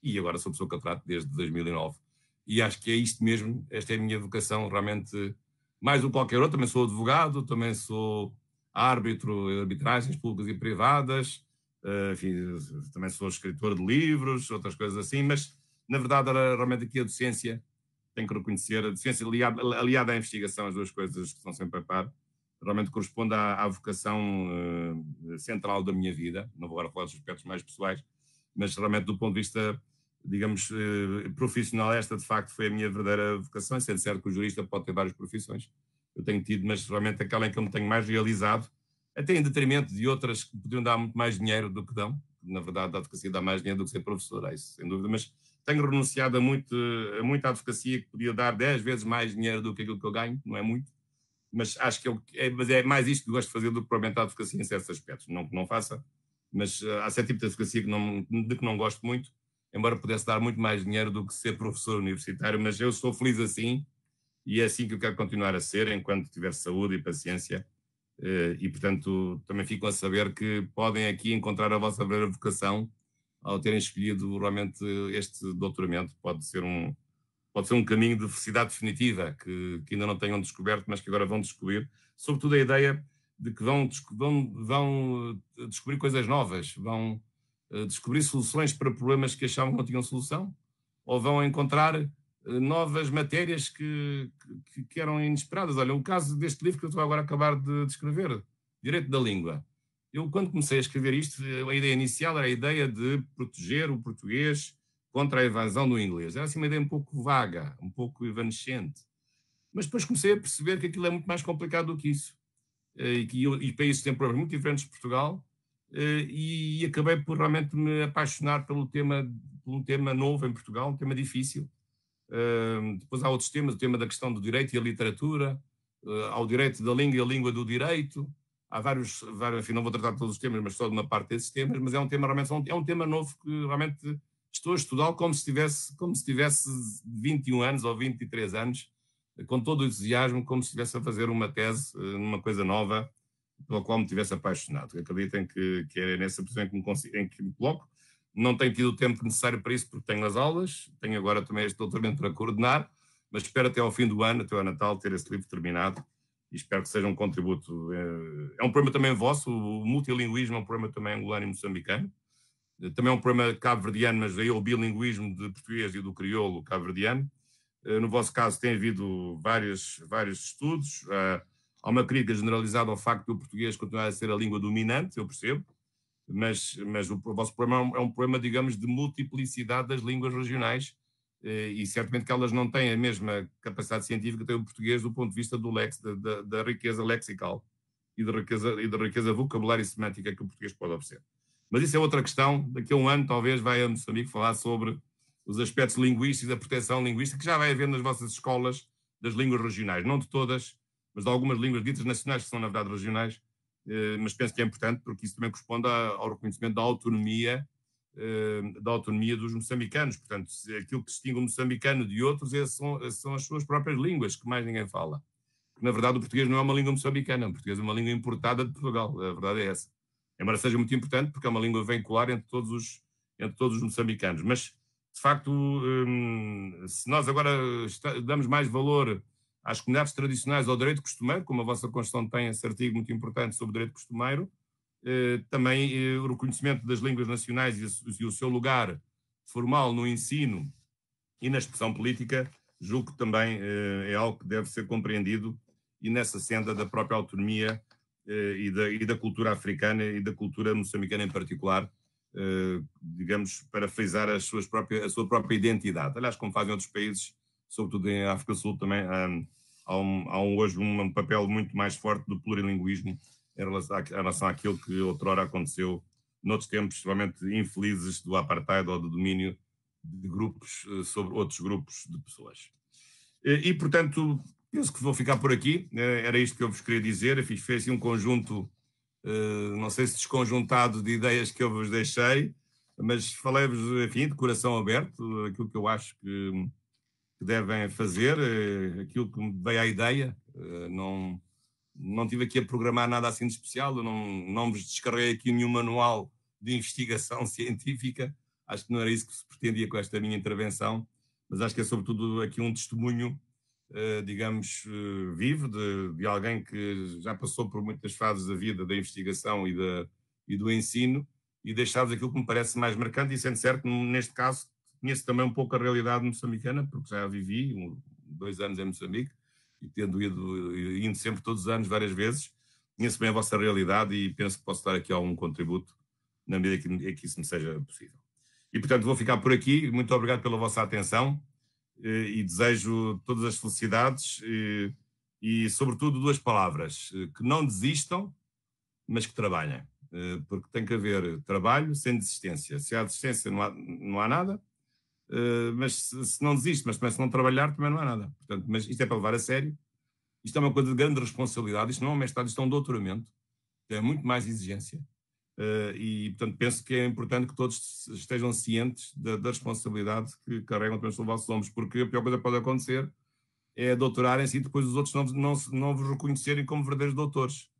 E agora sou pessoa que eu trato desde 2009. E acho que é isto mesmo, esta é a minha vocação, realmente, mais do que qualquer outra. Também sou advogado, também sou árbitro em arbitragens públicas e privadas, enfim, também sou escritor de livros, outras coisas assim, mas, na verdade, era realmente aqui a docência, tenho que reconhecer, a docência aliada à investigação, as duas coisas que estão sempre a par, realmente corresponde à vocação central da minha vida. Não vou agora falar dos aspectos mais pessoais, mas realmente do ponto de vista, digamos, profissional, esta de facto foi a minha verdadeira vocação, sendo certo que o jurista pode ter várias profissões, eu tenho tido, mas realmente aquela em que eu me tenho mais realizado, até em detrimento de outras que poderiam dar muito mais dinheiro do que dão. Na verdade, a advocacia dá mais dinheiro do que ser professor, é isso, sem dúvida, mas tenho renunciado a muita advocacia que podia dar 10 vezes mais dinheiro do que aquilo que eu ganho, não é muito, mas acho que mas é mais isto que gosto de fazer do que propriamente a advocacia em certos aspectos. Não que não faça, mas há certo tipo de advocacia de que não gosto muito, embora pudesse dar muito mais dinheiro do que ser professor universitário, mas eu sou feliz assim e é assim que eu quero continuar a ser, enquanto tiver saúde e paciência. E, portanto, também ficam a saber que podem aqui encontrar a vossa verdadeira vocação ao terem escolhido realmente este doutoramento. Pode ser um caminho de felicidade definitiva que ainda não tenham descoberto, mas que agora vão descobrir. Sobretudo a ideia de que vão descobrir coisas novas, vão descobrir soluções para problemas que achavam que não tinham solução, ou vão encontrar novas matérias que eram inesperadas. Olha, o caso deste livro que eu estou agora a acabar de escrever, Direito da Língua. Eu, quando comecei a escrever isto, a ideia inicial era a ideia de proteger o português contra a evasão do inglês. Era assim uma ideia um pouco vaga, um pouco evanescente. Mas depois comecei a perceber que aquilo é muito mais complicado do que isso. E países têm problemas muito diferentes de Portugal, e acabei por realmente me apaixonar por um tema novo em Portugal, um tema difícil. Depois há outros temas, o tema da questão do direito e a literatura, há o direito da língua e a língua do direito. Há vários, enfim, não vou tratar de todos os temas, mas só de uma parte desses temas, mas é um tema realmente, é um tema novo que realmente estou a estudá-lo como se tivesse 21 anos ou 23 anos, com todo o entusiasmo, como se estivesse a fazer uma tese, numa coisa nova, pela qual me tivesse apaixonado. Acreditem que é nessa posição em que me coloco. Não tenho tido o tempo necessário para isso, porque tenho as aulas, tenho agora também este doutoramento para coordenar, mas espero até ao fim do ano, até ao Natal, ter esse livro terminado e espero que seja um contributo. É um problema também vosso, o multilinguismo é um problema também angolano e moçambicano. Também é um problema cabo-verdiano, mas aí é o bilinguismo de português e do crioulo cabo-verdiano. No vosso caso tem havido vários estudos. Há uma crítica generalizada ao facto do português continuar a ser a língua dominante, eu percebo, mas o vosso problema é um problema, digamos, de multiplicidade das línguas regionais, e certamente que elas não têm a mesma capacidade científica que tem o português do ponto de vista do da riqueza lexical e da riqueza vocabulária e semântica que o português pode oferecer. Mas isso é outra questão. Daqui a um ano, talvez, vai a Moçambique falar sobre os aspectos linguísticos, da proteção linguística, que já vai haver nas vossas escolas das línguas regionais. Não de todas, mas de algumas línguas ditas nacionais, que são, na verdade, regionais. Mas penso que é importante, porque isso também corresponde ao reconhecimento da autonomia dos moçambicanos. Portanto, aquilo que distingue o moçambicano de outros são as suas próprias línguas, que mais ninguém fala. Na verdade, o português não é uma língua moçambicana, o português é uma língua importada de Portugal. A verdade é essa. Embora seja muito importante, porque é uma língua veicular entre todos os moçambicanos. Mas, de facto, se nós agora damos mais valor às comunidades tradicionais, ao direito costumeiro, como a vossa Constituição tem esse artigo muito importante sobre o direito costumeiro, também o reconhecimento das línguas nacionais e o seu lugar formal no ensino e na expressão política, julgo que também é algo que deve ser compreendido, e nessa senda da própria autonomia e da cultura africana e da cultura moçambicana em particular, digamos, para frisar a sua própria identidade. Aliás, como fazem outros países, sobretudo em África do Sul também, há hoje um papel muito mais forte do plurilinguismo em relação àquilo que outrora aconteceu noutros tempos, realmente infelizes, do apartheid ou do domínio de grupos sobre outros grupos de pessoas. E, portanto, penso que vou ficar por aqui. Era isto que eu vos queria dizer. Eu fiz assim um conjunto, não sei se desconjuntado, de ideias que eu vos deixei, mas falei-vos, enfim, de coração aberto, aquilo que eu acho que devem fazer, aquilo que me veio à ideia. Não tive aqui a programar nada assim de especial, eu não vos descarreguei aqui nenhum manual de investigação científica. Acho que não era isso que se pretendia com esta minha intervenção, mas acho que é sobretudo aqui um testemunho, digamos, vivo, de alguém que já passou por muitas fases da vida, da investigação e do ensino, e deixar-vos aquilo que me parece mais marcante, e sendo certo, neste caso, conheço também um pouco a realidade moçambicana, porque já vivi 2 anos em Moçambique, e tendo indo sempre todos os anos, várias vezes, conheço bem a vossa realidade e penso que posso dar aqui algum contributo na medida em que isso me seja possível. E, portanto, vou ficar por aqui. Muito obrigado pela vossa atenção e desejo todas as felicidades e sobretudo, 2 palavras: que não desistam, mas que trabalhem. Porque tem que haver trabalho sem desistência. Se há desistência, não há nada. Mas se não desiste, mas também se não trabalhar, também não há nada. Portanto, mas isto é para levar a sério. Isto é uma coisa de grande responsabilidade. Isto não é um mestrado, isto é um doutoramento. É muito mais exigência. E, portanto, penso que é importante que todos estejam cientes da responsabilidade que carregam também sobre os vossos ombros, porque a pior coisa que pode acontecer é doutorarem-se e depois os outros não vos reconhecerem como verdadeiros doutores.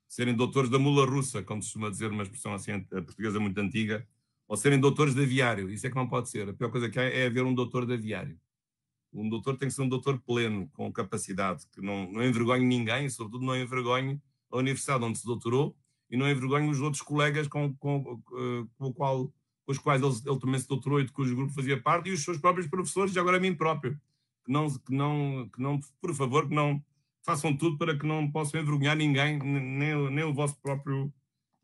Serem doutores da mula russa, como se costuma dizer, uma expressão assim portuguesa muito antiga, ou serem doutores de aviário. Isso é que não pode ser. A pior coisa que há é haver um doutor de aviário. Um doutor tem que ser um doutor pleno, com capacidade, que não envergonhe ninguém, e sobretudo não envergonhe a universidade onde se doutorou, e não envergonhe os outros colegas com os quais ele também se doutorou e de cujo grupo fazia parte, e os seus próprios professores, e agora a mim próprio. Que não, por favor, que não façam tudo para que não possam envergonhar ninguém, nem o vosso próprio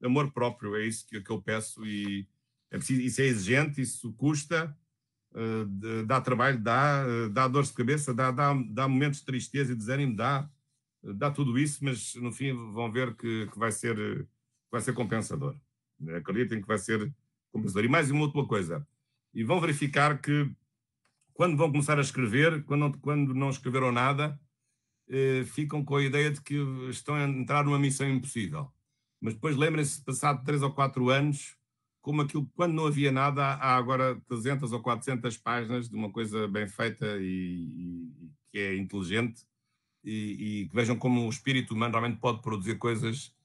amor próprio. É isso que eu peço, e é preciso, isso é exigente, isso custa, dá trabalho, dá dores de cabeça, dá momentos de tristeza e desânimo, dá tudo isso, mas no fim vão ver que vai ser compensador. Acreditem que vai ser compensador. E mais uma outra coisa, e vão verificar que quando vão começar a escrever, quando não escreveram nada, ficam com a ideia de que estão a entrar numa missão impossível. Mas depois lembrem-se, passado 3 ou 4 anos, como aquilo, quando não havia nada, há agora 300 ou 400 páginas de uma coisa bem feita e que é inteligente, e que vejam como o espírito humano realmente pode produzir coisas.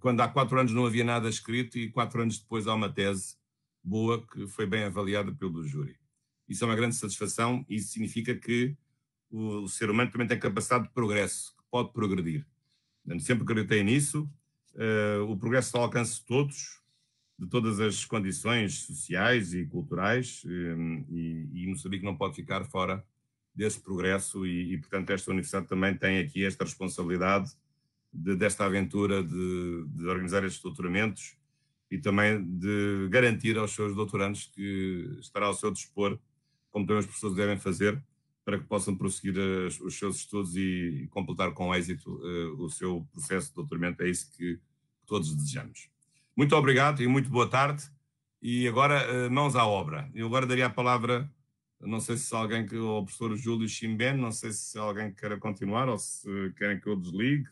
Quando há 4 anos não havia nada escrito e 4 anos depois há uma tese boa que foi bem avaliada pelo júri. Isso é uma grande satisfação, e isso significa que o ser humano também tem capacidade de progresso, que pode progredir. Sempre acreditei nisso. O progresso está ao alcance de todos, de todas as condições sociais e culturais, e Moçambique não pode ficar fora desse progresso e, portanto, esta universidade também tem aqui esta responsabilidade desta aventura de organizar estes doutoramentos e também de garantir aos seus doutorandos que estará ao seu dispor, como também os professores devem fazer, para que possam prosseguir os seus estudos e completar com êxito o seu processo de doutoramento. É isso que todos desejamos. Muito obrigado e muito boa tarde. E agora, mãos à obra. Eu agora daria a palavra, não sei se alguém, ao professor Júlio Chimbene, não sei se alguém queira continuar ou se querem que eu desligue.